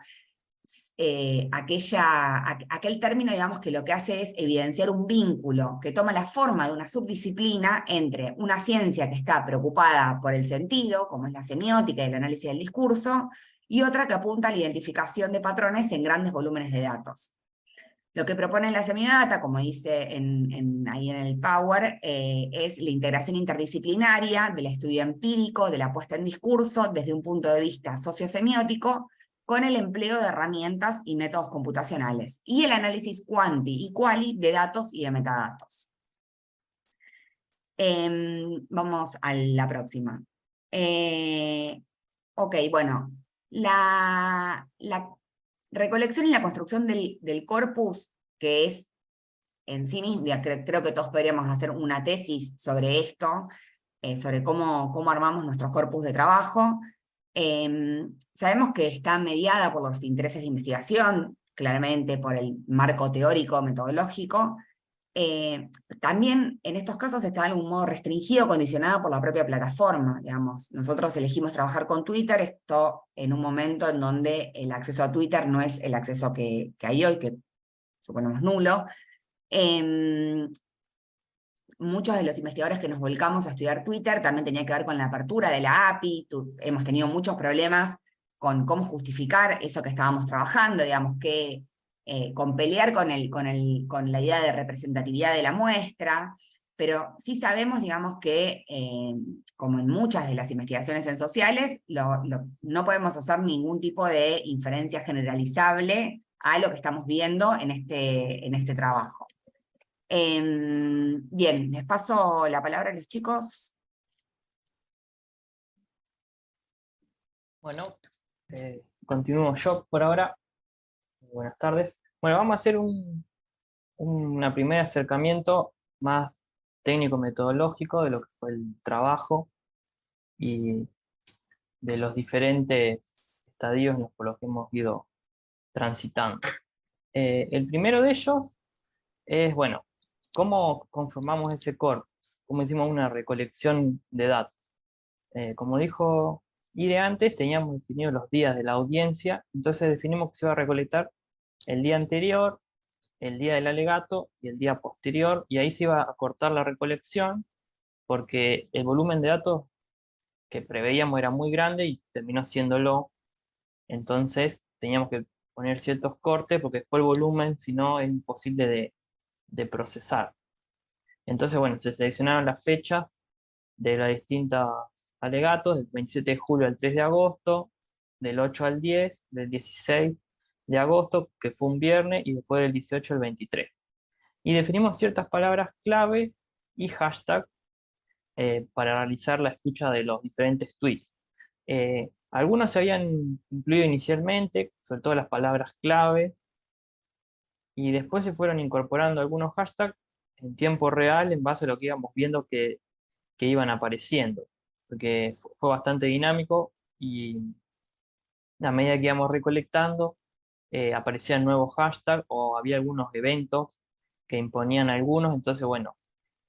aquel término, digamos, que lo que hace es evidenciar un vínculo que toma la forma de una subdisciplina entre una ciencia que está preocupada por el sentido, como es la semiótica y el análisis del discurso, y otra que apunta a la identificación de patrones en grandes volúmenes de datos. Lo que propone la semiodata, como dice ahí en el Power, es la integración interdisciplinaria del estudio empírico, de la puesta en discurso, desde un punto de vista sociosemiótico, con el empleo de herramientas y métodos computacionales, y el análisis quanti y quali de datos y de metadatos. Vamos a la próxima. Ok, bueno, la recolección y la construcción del corpus, que es en sí misma, creo que todos podríamos hacer una tesis sobre esto, sobre cómo armamos nuestros corpus de trabajo. Sabemos que está mediada por los intereses de investigación, claramente por el marco teórico, metodológico. También en estos casos está de algún modo restringido, condicionado por la propia plataforma, digamos. Nosotros elegimos trabajar con Twitter, esto en un momento en donde el acceso a Twitter no es el acceso que hay hoy, que suponemos nulo. Muchos de los investigadores que nos volcamos a estudiar Twitter también tenía que ver con la apertura de la API, hemos tenido muchos problemas con cómo justificar eso que estábamos trabajando, digamos, que con pelear con la idea de representatividad de la muestra, pero sí sabemos, digamos, que como en muchas de las investigaciones en sociales, no podemos hacer ningún tipo de inferencia generalizable a lo que estamos viendo en este trabajo. Bien, les paso la palabra a los chicos. Bueno, continúo yo por ahora. Buenas tardes. Bueno, vamos a hacer un primer acercamiento más técnico-metodológico de lo que fue el trabajo y de los diferentes estadios por los que hemos ido transitando. El primero de ellos es, bueno, ¿cómo conformamos ese corpus? ¿Cómo hicimos una recolección de datos? Como dijo Ire antes, teníamos definidos los días de la audiencia, entonces definimos que se iba a recolectar el día anterior, el día del alegato y el día posterior, y ahí se iba a cortar la recolección, porque el volumen de datos que preveíamos era muy grande y terminó siéndolo. Entonces teníamos que poner ciertos cortes, porque después el volumen, si no, es imposible de procesar. Entonces, bueno, se seleccionaron las fechas de los distintos alegatos, del 27 de julio al 3 de agosto, del 8 al 10, del 16 de agosto, que fue un viernes, y después del 18 al 23. Y definimos ciertas palabras clave y hashtag para realizar la escucha de los diferentes tweets. Algunos se habían incluido inicialmente, sobre todo las palabras clave, y después se fueron incorporando algunos hashtags en tiempo real en base a lo que íbamos viendo que iban apareciendo, porque fue bastante dinámico y a medida que íbamos recolectando aparecían nuevos hashtags o había algunos eventos que imponían algunos, entonces bueno,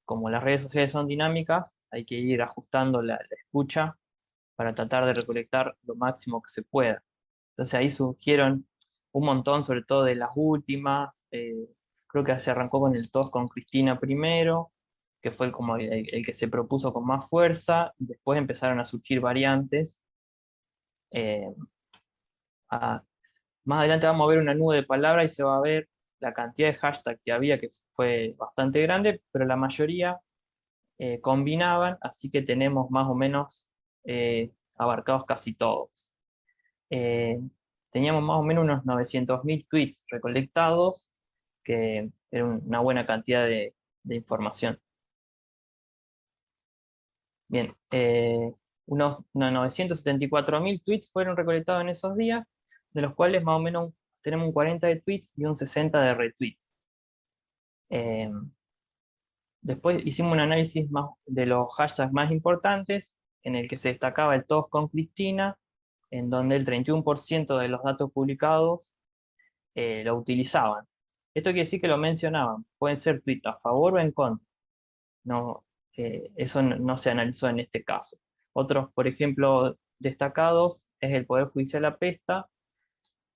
como las redes sociales son dinámicas, hay que ir ajustando la escucha para tratar de recolectar lo máximo que se pueda. Entonces ahí surgieron un montón, sobre todo de las últimas. Creo que se arrancó con el tos con Cristina primero, que fue como el que se propuso con más fuerza. Después empezaron a surgir variantes. Más adelante vamos a ver una nube de palabras y se va a ver la cantidad de hashtags que había, que fue bastante grande, pero la mayoría combinaban, así que tenemos más o menos abarcados casi todos. Teníamos más o menos unos 900.000 tweets recolectados, que era una buena cantidad de información. Bien, unos 974.000 tweets fueron recolectados en esos días, de los cuales más o menos tenemos un 40 de tweets y un 60 de retweets. Después hicimos un análisis más de los hashtags más importantes, en el que se destacaba el todos con Cristina, en donde el 31% de los datos publicados lo utilizaban. Esto quiere decir que lo mencionaban. Pueden ser tweets a favor o en contra. No, eso no se analizó en este caso. Otros, por ejemplo, destacados es el Poder Judicial apesta,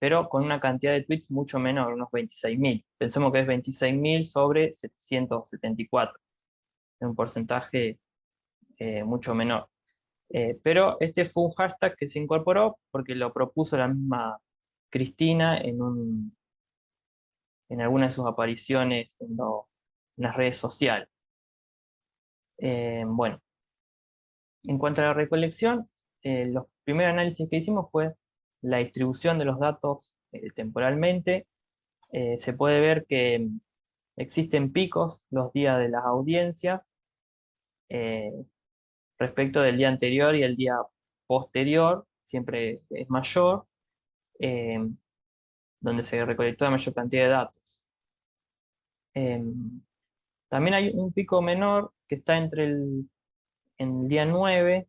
pero con una cantidad de tweets mucho menor, unos 26.000. Pensemos que es 26.000 sobre 774. Es un porcentaje mucho menor. Pero este fue un hashtag que se incorporó porque lo propuso la misma Cristina en alguna de sus apariciones en las redes sociales. Bueno, en cuanto a la recolección, los primeros análisis que hicimos fue la distribución de los datos temporalmente. Se puede ver que existen picos los días de las audiencias respecto del día anterior y el día posterior, siempre es mayor, donde se recolectó la mayor cantidad de datos. También hay un pico menor que está en el día 9,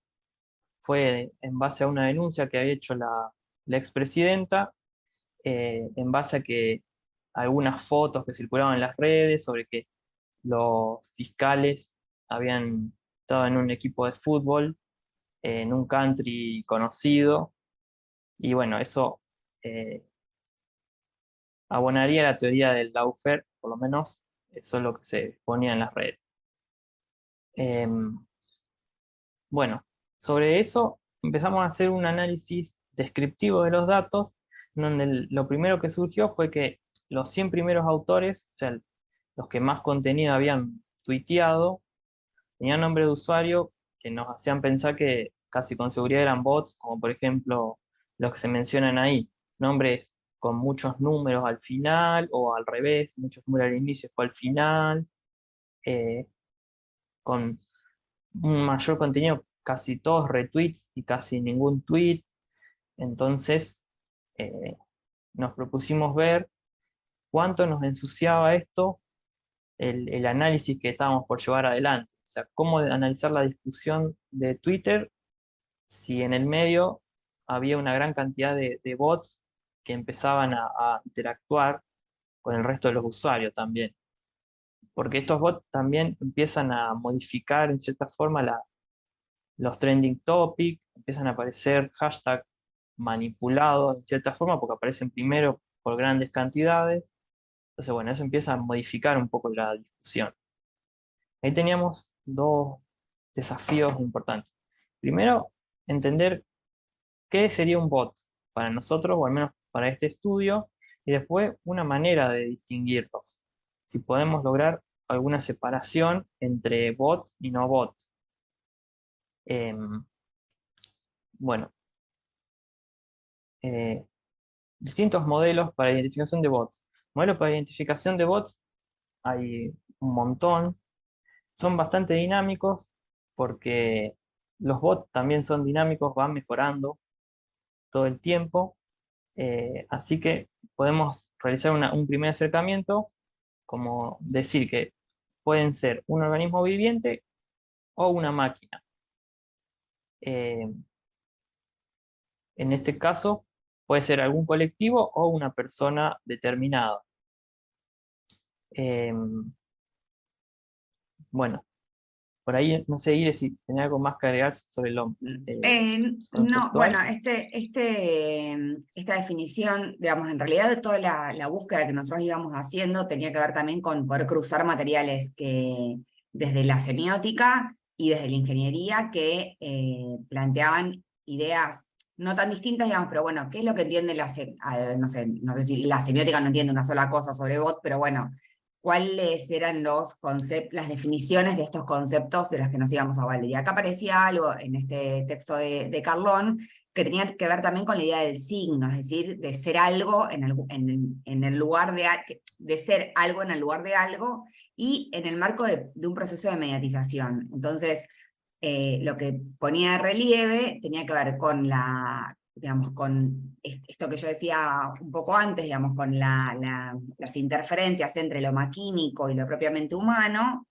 fue en base a una denuncia que había hecho la expresidenta, en base a que algunas fotos que circulaban en las redes sobre que los fiscales habían estado en un equipo de fútbol, en un country conocido, y bueno, eso abonaría la teoría del lawfare, por lo menos eso es lo que se ponía en las redes. Bueno, sobre eso empezamos a hacer un análisis descriptivo de los datos, donde lo primero que surgió fue que los 100 primeros autores, o sea, los que más contenido habían tuiteado, tenían nombre de usuario que nos hacían pensar que casi con seguridad eran bots, como por ejemplo los que se mencionan ahí, nombres con muchos números al final, o al revés, muchos números al inicio o al final, con un mayor contenido, casi todos retweets y casi ningún tweet. Entonces nos propusimos ver cuánto nos ensuciaba esto, el análisis que estábamos por llevar adelante. O sea, cómo analizar la discusión de Twitter si en el medio había una gran cantidad de bots que empezaban a interactuar con el resto de los usuarios también. Porque estos bots también empiezan a modificar en cierta forma los trending topics, empiezan a aparecer hashtags manipulados en cierta forma porque aparecen primero por grandes cantidades. Entonces, bueno, eso empieza a modificar un poco la discusión. Ahí teníamos dos desafíos importantes. Primero, entender qué sería un bot para nosotros, o al menos para este estudio, y después una manera de distinguirlos. Si podemos lograr alguna separación entre bot y no bot. Bueno, distintos modelos para identificación de bots. Modelos para identificación de bots hay un montón. Son bastante dinámicos porque los bots también son dinámicos, van mejorando todo el tiempo. Así que podemos realizar un primer acercamiento, como decir que pueden ser un organismo viviente o una máquina. En este caso, puede ser algún colectivo o una persona determinada. Bueno, por ahí, no sé, Iris, si tenés algo más que agregar sobre lo No, conceptual. bueno, esta definición, digamos, en realidad de toda la búsqueda que nosotros íbamos haciendo tenía que ver también con poder cruzar materiales que desde la semiótica y desde la ingeniería que planteaban ideas no tan distintas, digamos, pero bueno, ¿qué es lo que entiende no sé si la semiótica no entiende una sola cosa sobre bot, pero bueno, cuáles eran los conceptos, las definiciones de estos conceptos de los que nos íbamos a valer. Y acá aparecía algo en este texto de Carlón que tenía que ver también con la idea del signo, es decir, de ser algo en el lugar de ser algo en el lugar de algo y en el marco de un proceso de mediatización. Entonces, lo que ponía de relieve tenía que ver con digamos, con esto que yo decía un poco antes, digamos, con las interferencias entre lo maquínico y lo propiamente humano,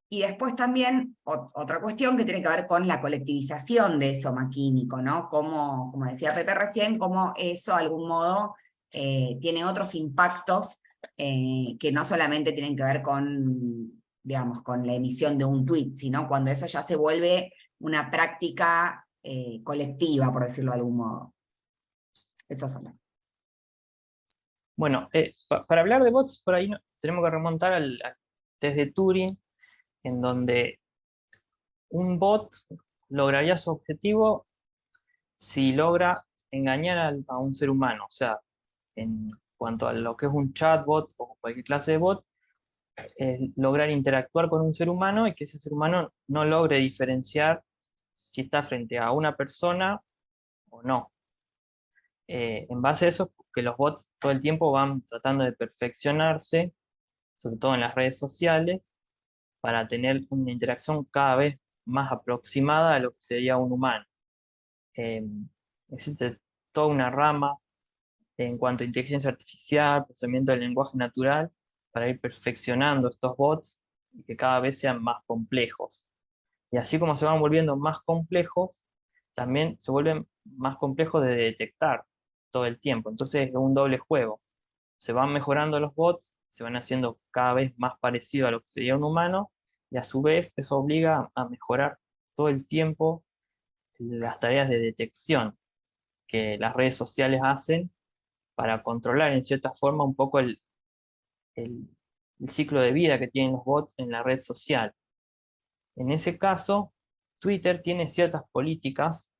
y después también otra cuestión que tiene que ver con la colectivización de eso maquínico, ¿no? Como decía Pepe recién, cómo eso de algún modo tiene otros impactos que no solamente tienen que ver con, digamos, con la emisión de un tuit, sino cuando eso ya se vuelve una práctica colectiva, por decirlo de algún modo. Eso solo. Bueno, para hablar de bots, por ahí tenemos que remontar al test de Turing, en donde un bot lograría su objetivo si logra engañar a un ser humano. O sea, en cuanto a lo que es un chatbot o cualquier clase de bot, lograr interactuar con un ser humano y que ese ser humano no logre diferenciar si está frente a una persona o no. En base a eso, que los bots todo el tiempo van tratando de perfeccionarse, sobre todo en las redes sociales, para tener una interacción cada vez más aproximada a lo que sería un humano. Existe toda una rama en cuanto a inteligencia artificial, procesamiento del lenguaje natural, para ir perfeccionando estos bots y que cada vez sean más complejos. Y así como se van volviendo más complejos, también se vuelven más complejos de detectar todo el tiempo. Entonces es un doble juego. Se van mejorando los bots, se van haciendo cada vez más parecidos a lo que sería un humano, y a su vez eso obliga a mejorar todo el tiempo las tareas de detección que las redes sociales hacen para controlar en cierta forma un poco el ciclo de vida que tienen los bots en la red social. En ese caso, Twitter tiene ciertas políticas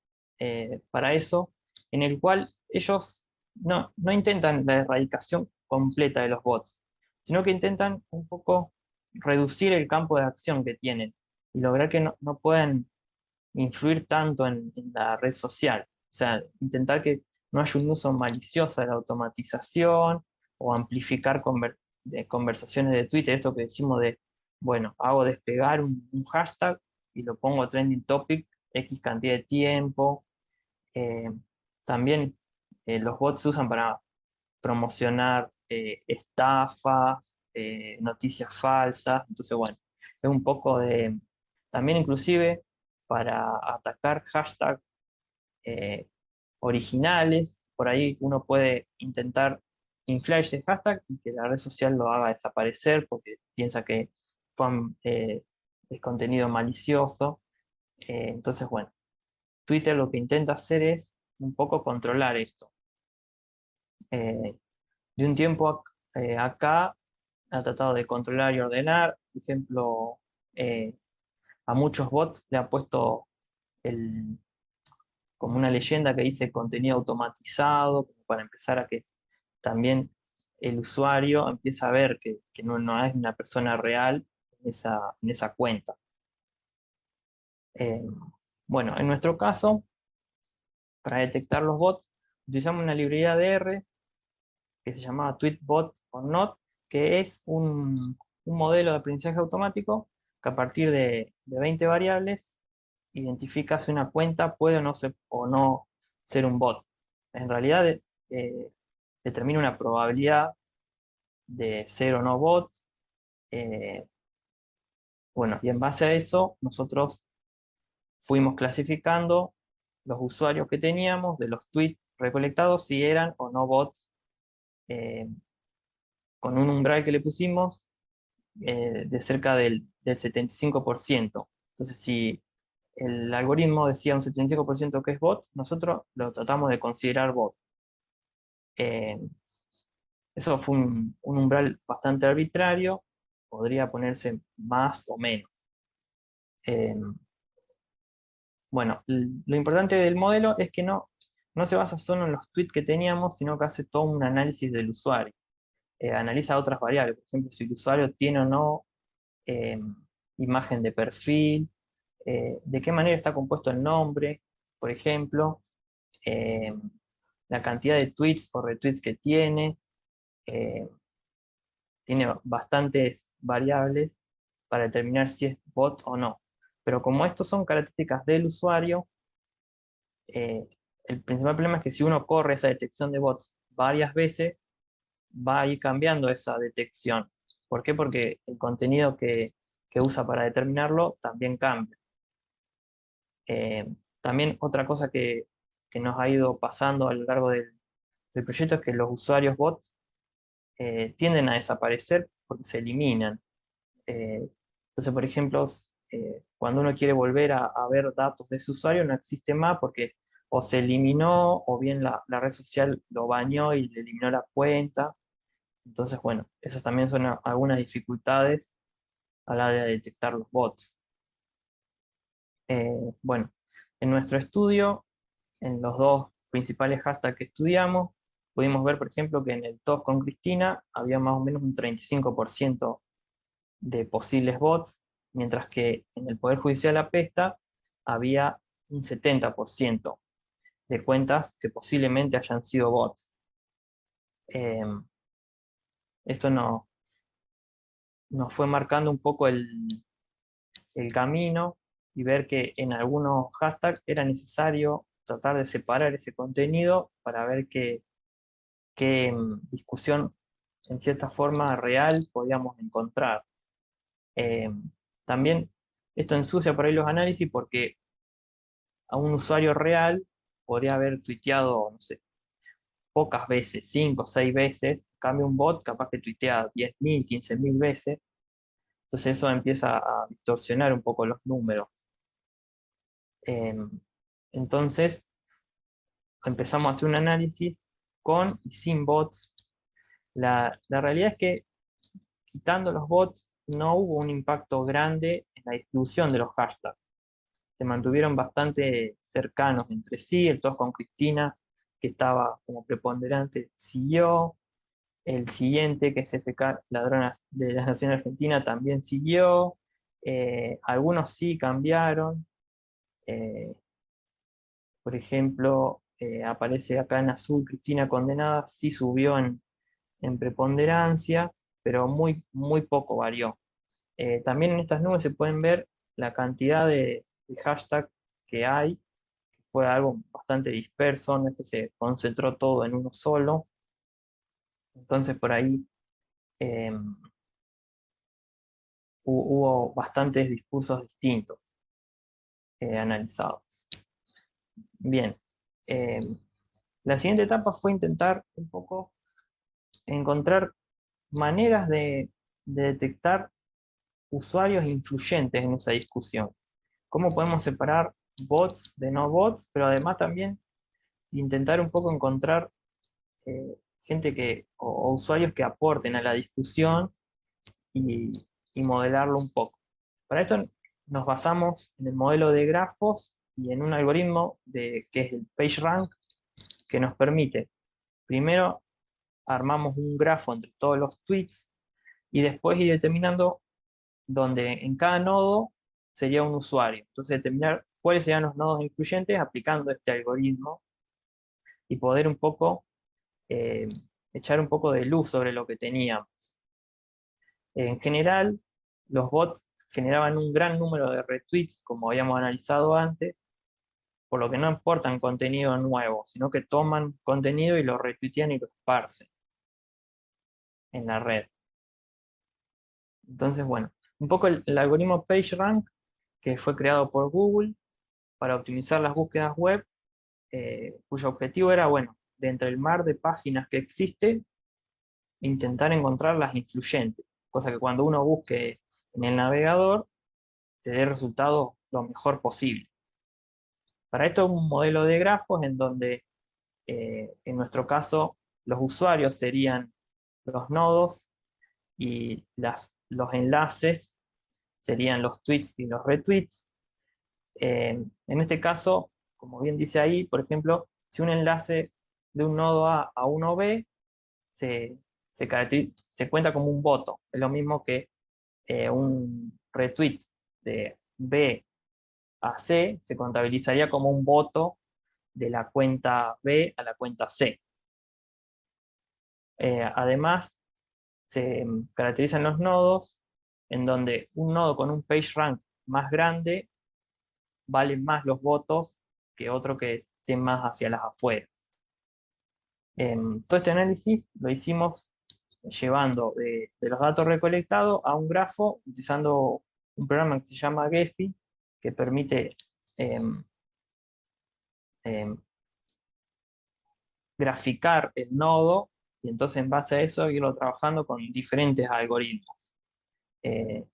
para eso, en el cual ellos no intentan la erradicación completa de los bots, sino que intentan un poco reducir el campo de acción que tienen y lograr que no puedan influir tanto en la red social. O sea, intentar que no haya un uso malicioso de la automatización o amplificar conversaciones de Twitter, esto que decimos de, bueno, hago despegar un hashtag y lo pongo trending topic X cantidad de tiempo. También los bots se usan para promocionar estafas, noticias falsas. Entonces, bueno, es un poco de, también inclusive para atacar hashtags originales. Por ahí uno puede intentar inflar ese hashtag y que la red social lo haga desaparecer porque piensa que es contenido malicioso. Entonces, bueno, Twitter lo que intenta hacer es un poco controlar esto. De un tiempo acá ha tratado de controlar y ordenar. Por ejemplo, a muchos bots le ha puesto como una leyenda que dice contenido automatizado, como para empezar a que también el usuario empiece a ver que no es una persona real en esa cuenta. Bueno, en nuestro caso, para detectar los bots, utilizamos una librería de R que se llamaba TweetBot or Not, que es un modelo de aprendizaje automático que a partir de 20 variables identifica si una cuenta puede o no ser un bot. En realidad determina una probabilidad de ser o no bot. Bueno, y en base a eso nosotros fuimos clasificando los usuarios que teníamos de los tweets recolectados si eran o no bots, con un umbral que le pusimos de cerca del 75%. Entonces, si el algoritmo decía un 75% que es bot, nosotros lo tratamos de considerar bot. Eso fue un umbral bastante arbitrario, podría ponerse más o menos. Bueno, lo importante del modelo es que no se basa solo en los tweets que teníamos, sino que hace todo un análisis del usuario. Analiza otras variables, por ejemplo, si el usuario tiene o no imagen de perfil, de qué manera está compuesto el nombre, por ejemplo, la cantidad de tweets o retweets que tiene bastantes variables para determinar si es bot o no. Pero como estos son características del usuario, el principal problema es que si uno corre esa detección de bots varias veces, va a ir cambiando esa detección. ¿Por qué? Porque el contenido que usa para determinarlo también cambia. También otra cosa que nos ha ido pasando a lo largo del proyecto es que los usuarios bots tienden a desaparecer porque se eliminan. Entonces, por ejemplo, cuando uno quiere volver a ver datos de ese usuario, no existe más porque o se eliminó o bien la red social lo bañó y le eliminó la cuenta. Entonces, bueno, esas también son algunas dificultades a la hora de detectar los bots. Bueno, en nuestro estudio, en los dos principales hashtags que estudiamos, pudimos ver, por ejemplo, que en el TOS con Cristina había más o menos un 35% de posibles bots, mientras que en el Poder Judicial Apesta había un 70% de cuentas que posiblemente hayan sido bots. Esto nos fue marcando un poco el camino y ver que en algunos hashtags era necesario tratar de separar ese contenido para ver qué discusión en cierta forma real podíamos encontrar. También esto ensucia por ahí los análisis porque a un usuario real podría haber tuiteado, no sé, pocas veces, 5 o 6 veces, en cambio un bot capaz que tuitea 10.000, 15.000 veces, entonces eso empieza a distorsionar un poco los números. Entonces empezamos a hacer un análisis con y sin bots. La realidad es que quitando los bots no hubo un impacto grande en la distribución de los hashtags. Se mantuvieron bastante cercanos entre sí. El TOS con Cristina, que estaba como preponderante, siguió. El siguiente, que es FK Ladronas de la Nación Argentina, también siguió. Algunos sí cambiaron. Por ejemplo, aparece acá en azul Cristina Condenada, sí subió en preponderancia, pero muy, muy poco varió. También en estas nubes se pueden ver la cantidad de hashtags que hay. Fue algo bastante disperso, no es que se concentró todo en uno solo. Entonces por ahí hubo bastantes discursos distintos analizados. Bien, la siguiente etapa fue intentar un poco encontrar maneras de detectar usuarios influyentes en esa discusión. ¿Cómo podemos separar bots de no bots? Pero además también intentar un poco encontrar gente o usuarios que aporten a la discusión y modelarlo un poco. Para eso nos basamos en el modelo de grafos y en un algoritmo que es el PageRank, que nos permite, primero armamos un grafo entre todos los tweets y después ir determinando donde en cada nodo sería un usuario. Entonces determinar cuáles serían los nodos influyentes aplicando este algoritmo y poder un poco echar un poco de luz sobre lo que teníamos. En general, los bots generaban un gran número de retweets, como habíamos analizado antes, por lo que no aportan contenido nuevo, sino que toman contenido y lo retuitean y lo esparcen en la red. Entonces, bueno, un poco el algoritmo PageRank, que fue creado por Google para optimizar las búsquedas web, cuyo objetivo era, bueno, de entre el mar de páginas que existe, intentar encontrar las influyentes, cosa que cuando uno busque en el navegador, te dé resultados lo mejor posible. Para esto es un modelo de grafos en donde, en nuestro caso, los usuarios serían los nodos y los enlaces serían los tweets y los retweets. En este caso, como bien dice ahí, por ejemplo, si un enlace de un nodo A a uno B se cuenta como un voto. Es lo mismo que un retweet de B a C se contabilizaría como un voto de la cuenta B a la cuenta C. Además, se caracterizan los nodos en donde un nodo con un PageRank más grande valen más los votos que otro que esté más hacia las afueras. Todo este análisis lo hicimos llevando de los datos recolectados a un grafo utilizando un programa que se llama Gephi, que permite graficar el nodo y entonces en base a eso irlo trabajando con diferentes algoritmos. Es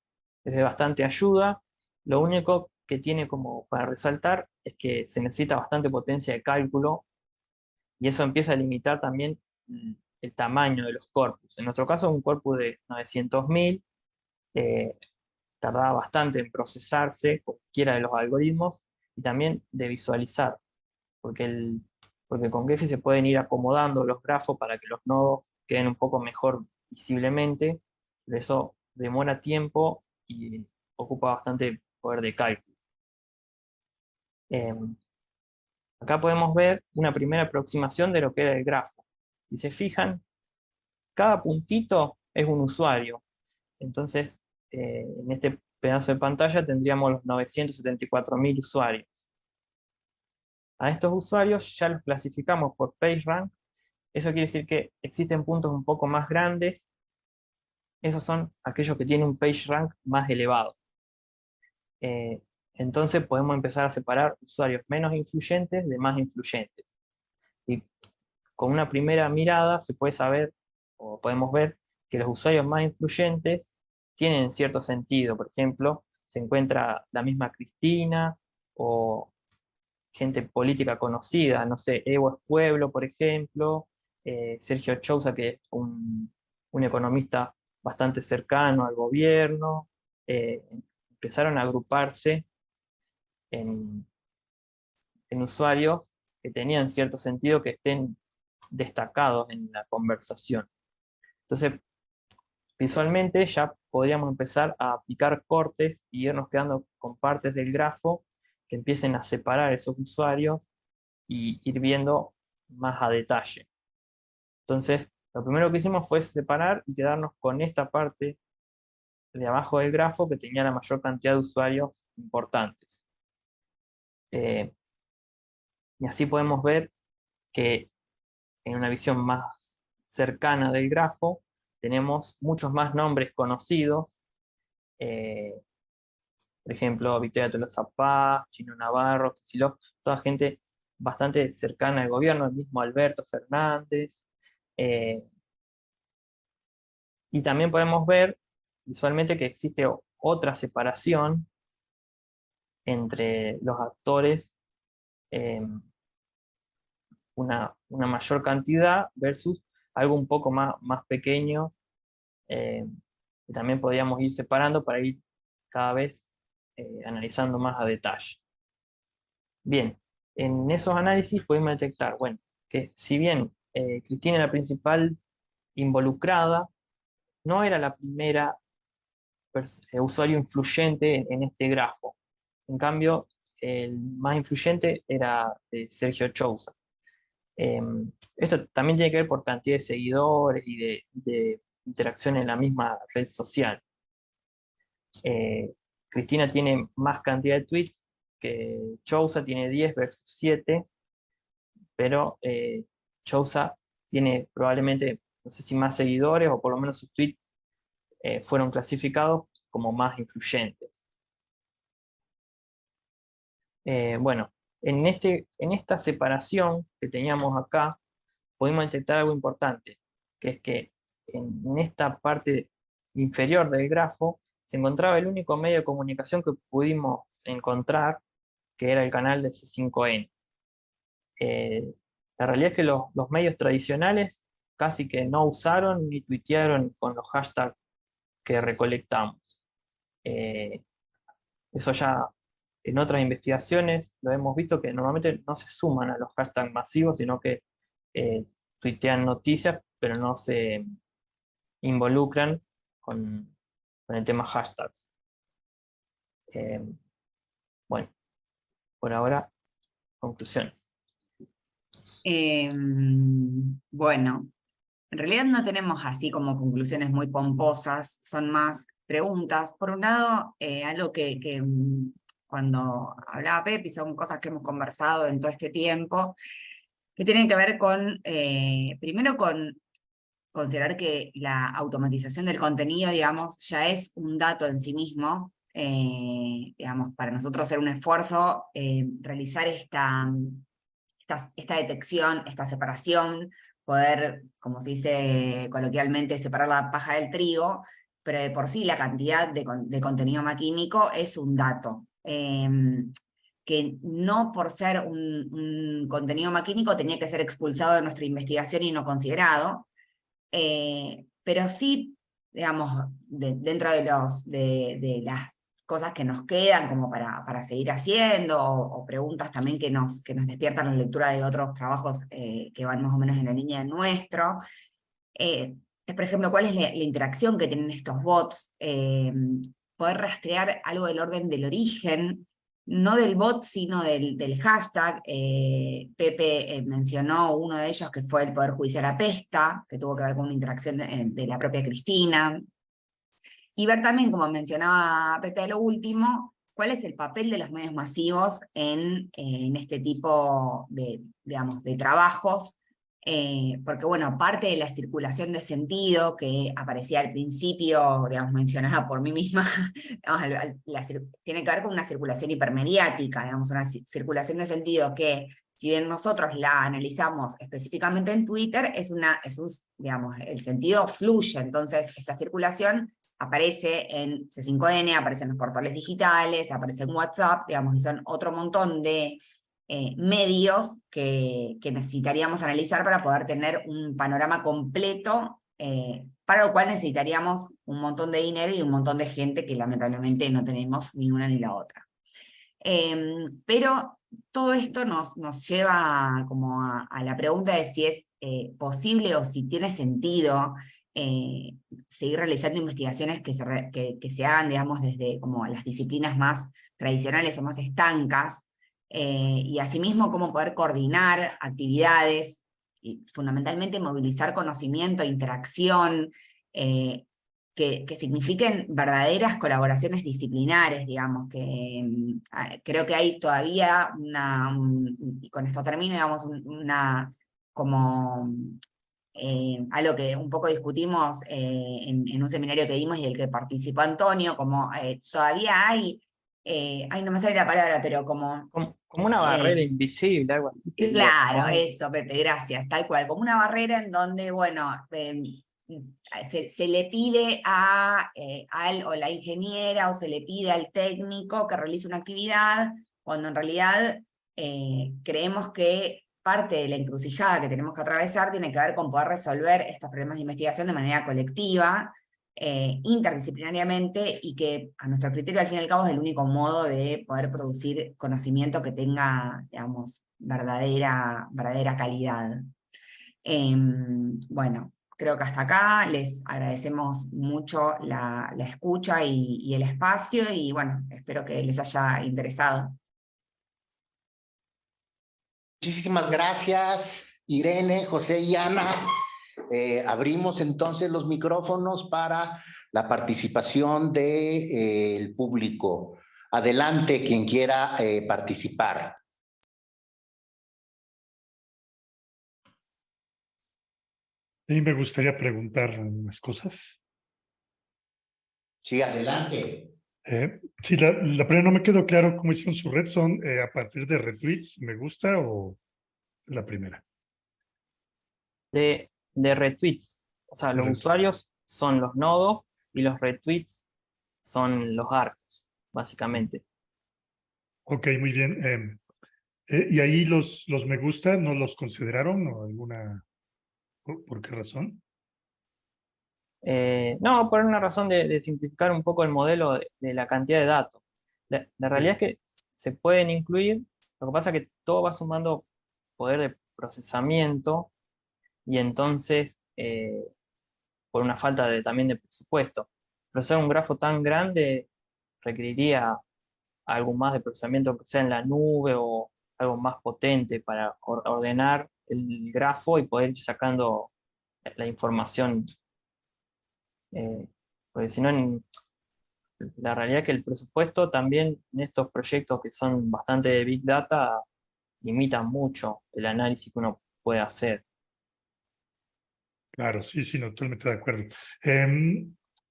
de bastante ayuda. Lo único que tiene como para resaltar es que se necesita bastante potencia de cálculo y eso empieza a limitar también el tamaño de los corpus. En nuestro caso, un corpus de 900.000 tardaba bastante en procesarse cualquiera de los algoritmos y también de visualizar, porque con Gephi se pueden ir acomodando los grafos para que los nodos queden un poco mejor visiblemente, pero eso demora tiempo y ocupa bastante poder de cálculo. Acá podemos ver una primera aproximación de lo que era el grafo. Si se fijan, cada puntito es un usuario. Entonces, en este pedazo de pantalla tendríamos los 974.000 usuarios. A estos usuarios ya los clasificamos por PageRank. Eso quiere decir que existen puntos un poco más grandes. Esos son aquellos que tienen un PageRank más elevado. Entonces podemos empezar a separar usuarios menos influyentes de más influyentes. Y con una primera mirada se puede saber, o podemos ver, que los usuarios más influyentes tienen cierto sentido. Por ejemplo, se encuentra la misma Cristina, o gente política conocida, no sé, Evo Pueblo, por ejemplo, Sergio Chousa, que es un economista bastante cercano al gobierno, empezaron a agruparse en usuarios que tenían cierto sentido, que estén destacados en la conversación. Entonces, visualmente ya podríamos empezar a aplicar cortes y irnos quedando con partes del grafo que empiecen a separar esos usuarios y ir viendo más a detalle. Entonces, lo primero que hicimos fue separar y quedarnos con esta parte de abajo del grafo que tenía la mayor cantidad de usuarios importantes. Y así podemos ver que en una visión más cercana del grafo tenemos muchos más nombres conocidos, por ejemplo, Victoria Tolosa Paz, Chino Navarro, Kicillof, toda gente bastante cercana al gobierno, el mismo Alberto Fernández. Y también podemos ver visualmente que existe otra separación entre los actores, una mayor cantidad versus algo un poco más pequeño, que también podríamos ir separando para ir cada vez analizando más a detalle. Bien, en esos análisis podemos detectar, bueno, que si bien Cristina era la principal involucrada, no era la primera usuario influyente en este grafo. En cambio, el más influyente era Sergio Chousa. Esto también tiene que ver por cantidad de seguidores y de interacción en la misma red social. Cristina tiene más cantidad de tweets que Chousa, tiene 10 versus 7, pero Chousa tiene probablemente, no sé si más seguidores, o por lo menos sus tweets fueron clasificados como más influyentes. Bueno, en esta separación que teníamos acá, pudimos detectar algo importante, que es que en esta parte inferior del grafo se encontraba el único medio de comunicación que pudimos encontrar, que era el canal de C5N. La realidad es que los medios tradicionales casi que no usaron ni tuitearon con los hashtags que recolectamos. Eso ya en otras investigaciones lo hemos visto, que normalmente no se suman a los hashtags masivos, sino que tuitean noticias, pero no se involucran con el tema hashtags. Bueno, por ahora, conclusiones. Bueno, en realidad no tenemos así como conclusiones muy pomposas, son más preguntas. Por un lado, algo que cuando hablaba Pepi, son cosas que hemos conversado en todo este tiempo, que tienen que ver con, primero con considerar que la automatización del contenido, digamos, ya es un dato en sí mismo. Digamos, para nosotros hacer un esfuerzo, realizar esta detección, esta separación, poder, como se dice coloquialmente, separar la paja del trigo, pero de por sí la cantidad de contenido maquímico es un dato. Que no por ser un contenido maquímico tenía que ser expulsado de nuestra investigación y no considerado, pero sí, digamos, dentro de las cosas que nos quedan como para seguir haciendo, o preguntas también que nos despiertan la lectura de otros trabajos que van más o menos en la línea del nuestro. Es, por ejemplo, ¿cuál es la interacción que tienen estos bots? Poder rastrear algo del orden del origen, no del bot, sino del hashtag. Pepe mencionó uno de ellos, que fue el Poder Judicial Apesta, que tuvo que ver con una interacción de la propia Cristina. Y ver también, como mencionaba Pepe a lo último, cuál es el papel de los medios masivos en este tipo digamos, de trabajos, porque bueno, parte de la circulación de sentido que aparecía al principio, digamos, mencionada por mí misma, digamos, tiene que ver con una circulación hipermediática, digamos, una circulación de sentido que, si bien nosotros la analizamos específicamente en Twitter, digamos, el sentido fluye. Entonces esta circulación aparece en C5N, aparece en los portales digitales, aparece en WhatsApp, digamos, y son otro montón de medios que necesitaríamos analizar para poder tener un panorama completo, para lo cual necesitaríamos un montón de dinero y un montón de gente que lamentablemente no tenemos ni una ni la otra. Pero todo esto nos lleva como a la pregunta de si es posible o si tiene sentido seguir realizando investigaciones que se hagan, digamos, desde como las disciplinas más tradicionales o más estancas, y asimismo cómo poder coordinar actividades, y fundamentalmente movilizar conocimiento, interacción, que signifiquen verdaderas colaboraciones disciplinares, digamos, que creo que hay todavía y con esto termino, digamos, como algo que un poco discutimos en un seminario que dimos y del que participó Antonio, como todavía hay, no me sale la palabra, pero como una barrera invisible, algo así. Claro, eso, Pepe, gracias, tal cual, como una barrera en donde, bueno, se le pide al o la ingeniera, o se le pide al técnico que realice una actividad, cuando en realidad creemos que parte de la encrucijada que tenemos que atravesar tiene que ver con poder resolver estos problemas de investigación de manera colectiva, interdisciplinariamente, y que a nuestro criterio al fin y al cabo es el único modo de poder producir conocimiento que tenga, digamos, verdadera calidad. Bueno, creo que hasta acá les agradecemos mucho la escucha y el espacio, y bueno, espero que les haya interesado. Muchísimas gracias, Irene, José y Ana. Abrimos entonces los micrófonos para la participación del público. Adelante, quien quiera participar. Sí, me gustaría preguntar unas cosas. Sí, adelante. Sí, la primera no me quedó claro cómo hicieron su red. ¿Son a partir de retweets, me gusta o la primera? De retweets. O sea, los usuarios son los nodos y los retweets son los arcos, básicamente. Ok, muy bien. ¿Y ahí los me gusta no los consideraron o alguna... ¿Por qué razón? No, por una razón de simplificar un poco el modelo de la cantidad de datos. La realidad es que se pueden incluir, lo que pasa es que todo va sumando poder de procesamiento y entonces, por una falta también de presupuesto. Procesar un grafo tan grande requeriría algo más de procesamiento, que sea en la nube o algo más potente para ordenar el grafo y poder ir sacando la información. Porque si no, la realidad es que el presupuesto también en estos proyectos que son bastante de Big Data limita mucho el análisis que uno puede hacer. Claro, sí, sí, no, totalmente de acuerdo.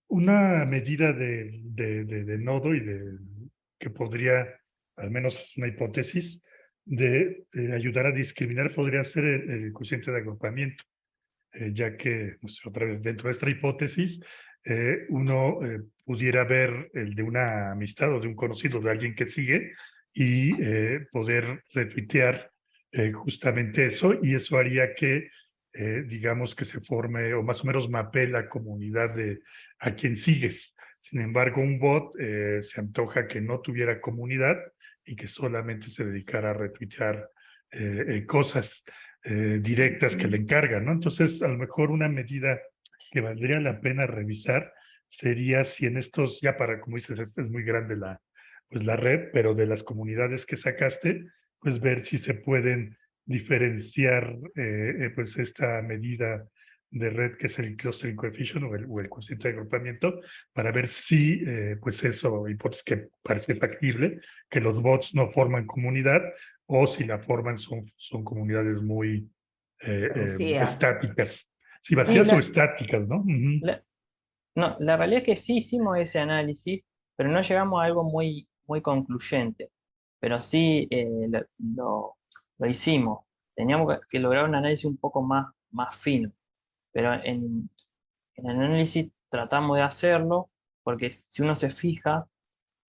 Una medida de nodo y que podría, al menos es una hipótesis, de ayudar a discriminar podría ser el cociente de agrupamiento, ya que, pues, otra vez, dentro de esta hipótesis, uno pudiera ver el de una amistad o de un conocido, de alguien que sigue, y poder retuitear justamente eso, y eso haría que digamos que se forme o más o menos mapee la comunidad de a quien sigues. Sin embargo, un bot se antoja que no tuviera comunidad y que solamente se dedicara a retuitear cosas directas que le encargan, ¿no? Entonces, a lo mejor una medida que valdría la pena revisar sería si en estos, ya para, como dices, esta es muy grande pues la red, pero de las comunidades que sacaste, pues ver si se pueden diferenciar pues esta medida de red que es el clustering coefficient o el cociente de agrupamiento para ver si pues eso, hipótesis que parece factible, que los bots no forman comunidad o si la forman son comunidades muy Reducidas. estáticas. Sí, Sí, vacías o estáticas, ¿no? Ujú. no, la realidad es que sí hicimos ese análisis, pero no llegamos a algo muy, muy concluyente. Pero sí lo hicimos. Teníamos que lograr un análisis un poco más fino. Pero en el análisis tratamos de hacerlo porque si uno se fija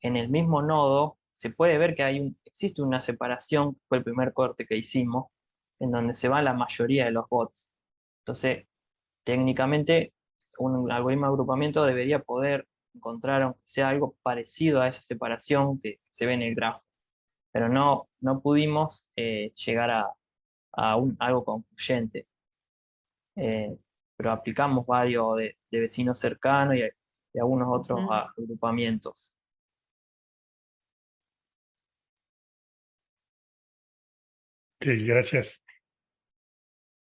en el mismo nodo, se puede ver que existe una separación, fue el primer corte que hicimos, en donde se va la mayoría de los bots. Entonces, técnicamente, un algoritmo de agrupamiento debería poder encontrar, aunque sea algo parecido a esa separación que se ve en el grafo. Pero no pudimos llegar a algo concluyente. Pero aplicamos varios de vecinos cercanos y algunos otros agrupamientos. Ok, gracias.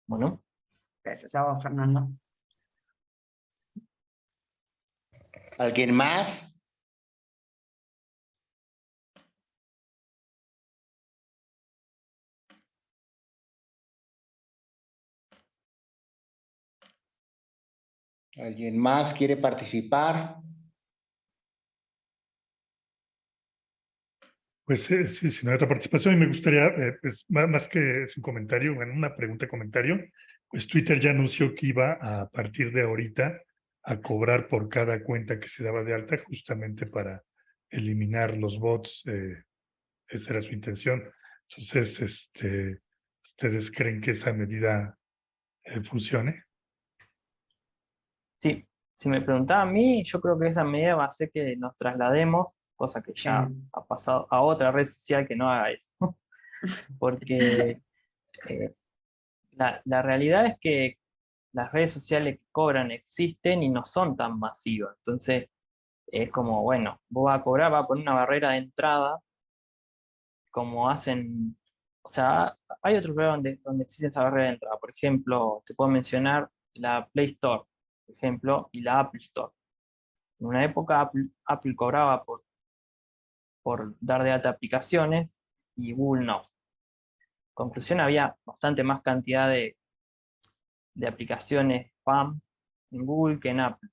Bueno, Gracias a vos, Fernando. ¿Alguien más? ¿Alguien más quiere participar? Pues sí, si no hay otra participación, y me gustaría, pues, más que su comentario, bueno, una pregunta-comentario, pues Twitter ya anunció que iba a partir de ahorita a cobrar por cada cuenta que se daba de alta, justamente para eliminar los bots, esa era su intención. Entonces, ¿ustedes creen que esa medida funcione? sí, si me preguntaba a mí, yo creo que esa medida va a hacer que nos traslademos, cosa que ya ha pasado a otra red social que no haga eso. Porque la realidad es que las redes sociales que cobran existen y no son tan masivas. Entonces, es como, bueno, vos vas a cobrar, vas a poner una barrera de entrada, como hacen o sea, hay otros lugares donde existen esas barreras de entrada. Por ejemplo, te puedo mencionar la Play Store, por ejemplo, y la Apple Store. En una época Apple cobraba por dar de alta aplicaciones y Google no. Conclusión, había bastante más cantidad de aplicaciones spam en Google que en Apple.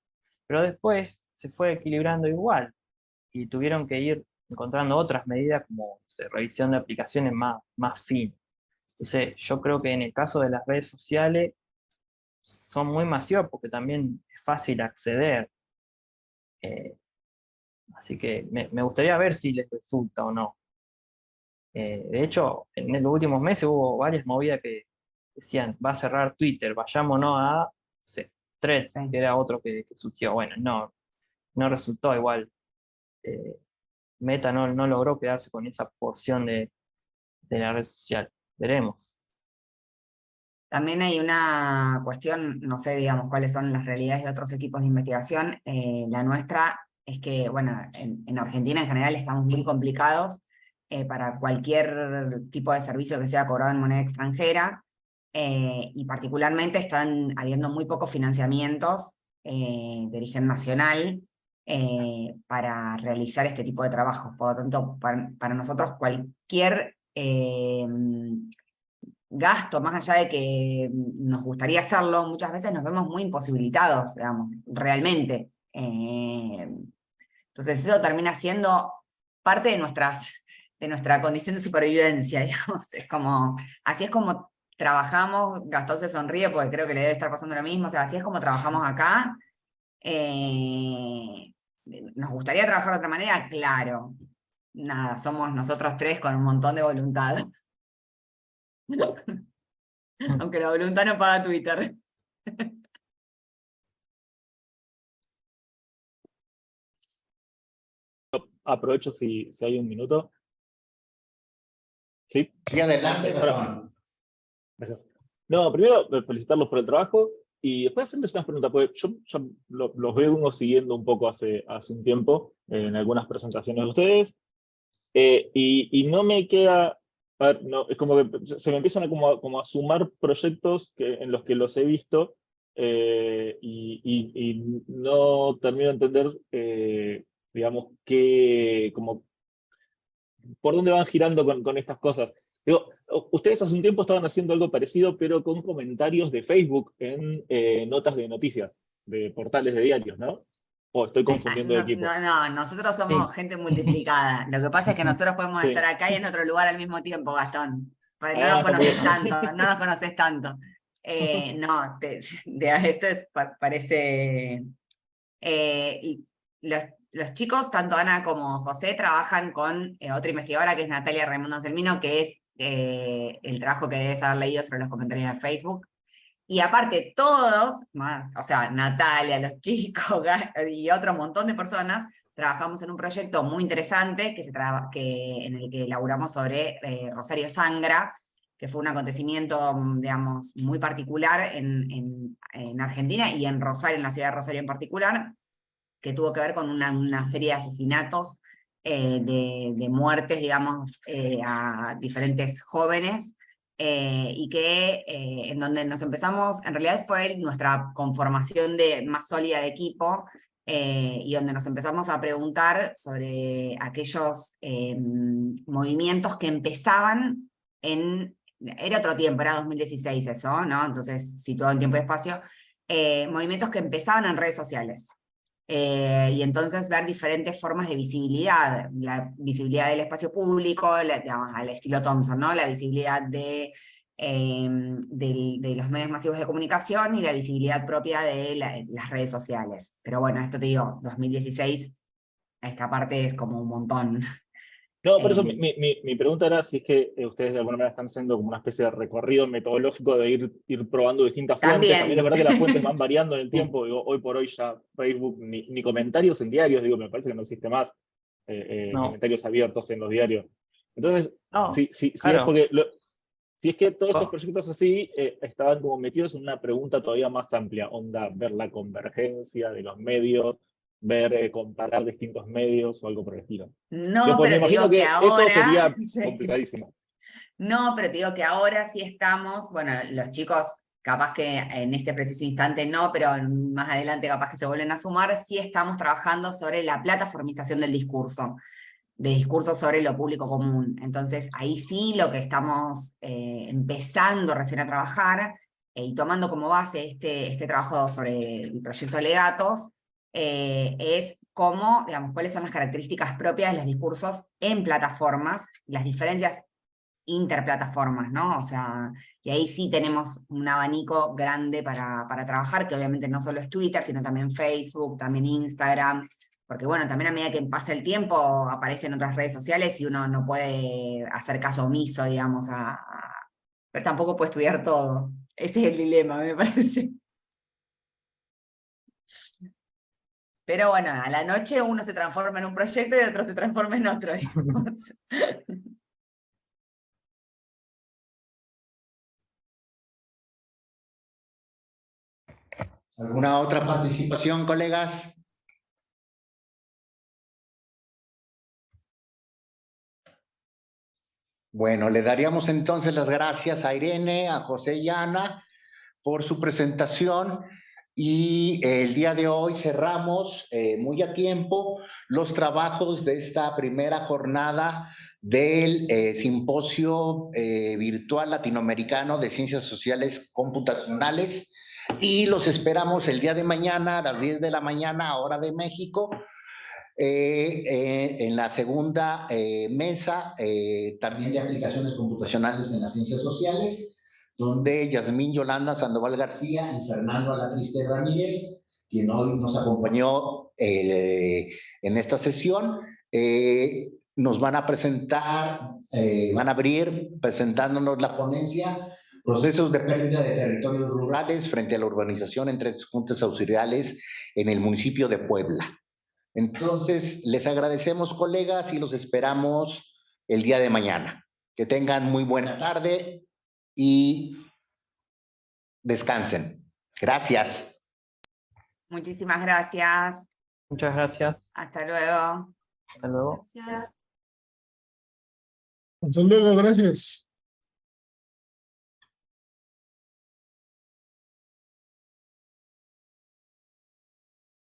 Pero después se fue equilibrando igual y tuvieron que ir encontrando otras medidas como revisión de aplicaciones más finas. Entonces, yo creo que en el caso de las redes sociales son muy masivas porque también es fácil acceder. Así que me gustaría ver si les resulta o no. De hecho, en los últimos meses hubo varias movidas que decían, va a cerrar Twitter, vayámonos a no sé, Threads, Sí. que era otro que surgió. Bueno, no resultó igual. Meta no logró quedarse con esa porción de la red social. Veremos. También hay una cuestión, no sé, digamos, cuáles son las realidades de otros equipos de investigación. La nuestra es que, bueno, en Argentina en general estamos muy complicados para cualquier tipo de servicio que sea cobrado en moneda extranjera, y particularmente están habiendo muy pocos financiamientos de origen nacional para realizar este tipo de trabajos. Por lo tanto, para nosotros cualquier gasto, más allá de que nos gustaría hacerlo, muchas veces nos vemos muy imposibilitados, digamos, realmente. Entonces eso termina siendo parte de nuestra condición de supervivencia, digamos. Es como, así es como trabajamos. Gastón se sonríe porque creo que le debe estar pasando lo mismo. O sea, así es como trabajamos acá. ¿Nos gustaría trabajar de otra manera? Claro. Nada, somos nosotros tres con un montón de voluntad. Aunque la voluntad no paga Twitter. Aprovecho si hay un minuto. ¿Sí? Sí, adelante, Gastón. Gracias. No, primero felicitarlos por el trabajo y después hacerles unas preguntas, porque yo los veo uno siguiendo un poco hace un tiempo en algunas presentaciones de ustedes, y no me queda, a ver, no, es como que se me empiezan como a sumar proyectos en los que los he visto, y no termino de entender, digamos, por dónde van girando con estas cosas. Digo, ustedes hace un tiempo estaban haciendo algo parecido, pero con comentarios de Facebook en notas de noticias, de portales de diarios, ¿no? O estoy confundiendo de equipo. No, nosotros somos gente multiplicada. Lo que pasa es que nosotros podemos Sí. estar acá y en otro lugar al mismo tiempo, Gastón. No Ah, nos conoces está muy bien. tanto, no nos conoces tanto. No, esto parece... y los chicos, tanto Ana como José, trabajan con otra investigadora que es Natalia Raimundo Anselmino, que es el trabajo que debes haber leído sobre los comentarios de Facebook. Y aparte, todos, o sea, Natalia, los chicos y otro montón de personas, trabajamos en un proyecto muy interesante en el que elaboramos sobre Rosario Sangra, que fue un acontecimiento, digamos, muy particular en Argentina y en Rosario, en la ciudad de Rosario en particular, que tuvo que ver con una serie de asesinatos, de muertes, digamos, a diferentes jóvenes, y que en donde nos empezamos, en realidad fue nuestra conformación más sólida de equipo, y donde nos empezamos a preguntar sobre aquellos movimientos que empezaban era otro tiempo, era 2016 eso, ¿no? Entonces, situado en tiempo y espacio, movimientos que empezaban en redes sociales. Y entonces ver diferentes formas de visibilidad, la visibilidad del espacio público, digamos, al estilo Thompson, ¿no? La visibilidad de los medios masivos de comunicación y la visibilidad propia de las redes sociales. Pero bueno, esto te digo, 2016, esta parte es como un montón. No, por eso mi pregunta era si es que ustedes de alguna manera están haciendo como una especie de recorrido metodológico de ir probando distintas fuentes. También es verdad que las fuentes van variando en el tiempo. Digo, hoy por hoy ya Facebook, ni comentarios en diarios, digo, me parece que no existe más comentarios abiertos en los diarios. Entonces, claro. si es que todos estos proyectos así estaban como metidos en una pregunta todavía más amplia, onda, ver la convergencia de los medios, comparar distintos medios o algo por el estilo. No, Yo pues, pero me te imagino digo que que eso ahora... sería Sí. complicadísimo. No, pero te digo que ahora sí estamos, bueno, los chicos capaz que en este preciso instante no, pero más adelante capaz que se vuelven a sumar, sí estamos trabajando sobre la plataformización del discurso, de discursos sobre lo público común. Entonces, ahí sí lo que estamos empezando recién a trabajar, y tomando como base este trabajo sobre el proyecto Legatos, es cómo, digamos, cuáles son las características propias de los discursos en plataformas, las diferencias interplataformas, ¿no? O sea, y ahí sí tenemos un abanico grande para trabajar, que obviamente no solo es Twitter, sino también Facebook, también Instagram, porque bueno, también a medida que pasa el tiempo aparecen otras redes sociales y uno no puede hacer caso omiso, digamos, pero tampoco puede estudiar todo. Ese es el dilema, me parece. Pero bueno, a la noche uno se transforma en un proyecto y otro se transforma en otro, digamos. ¿Alguna otra participación, colegas? Bueno, le daríamos entonces las gracias a Irene, a José y a Ana por su presentación, y el día de hoy cerramos muy a tiempo los trabajos de esta primera jornada del Simposio Virtual Latinoamericano de Ciencias Sociales Computacionales, y los esperamos el día de mañana a las 10 de la mañana, hora de México, en la segunda mesa, también de aplicaciones computacionales en las ciencias sociales, donde Yasmín Yolanda Sandoval García y Fernando Alatriste Ramírez, quien hoy nos acompañó en esta sesión, nos van a presentar, van a abrir presentándonos la ponencia Procesos de pérdida de territorios rurales frente a la urbanización en 3 juntas auxiliares en el municipio de Puebla. Entonces, les agradecemos, colegas, y los esperamos el día de mañana. Que tengan muy buena tarde y descansen. Gracias. Muchísimas gracias. Muchas gracias. Hasta luego. Hasta luego. Gracias. Hasta luego, gracias.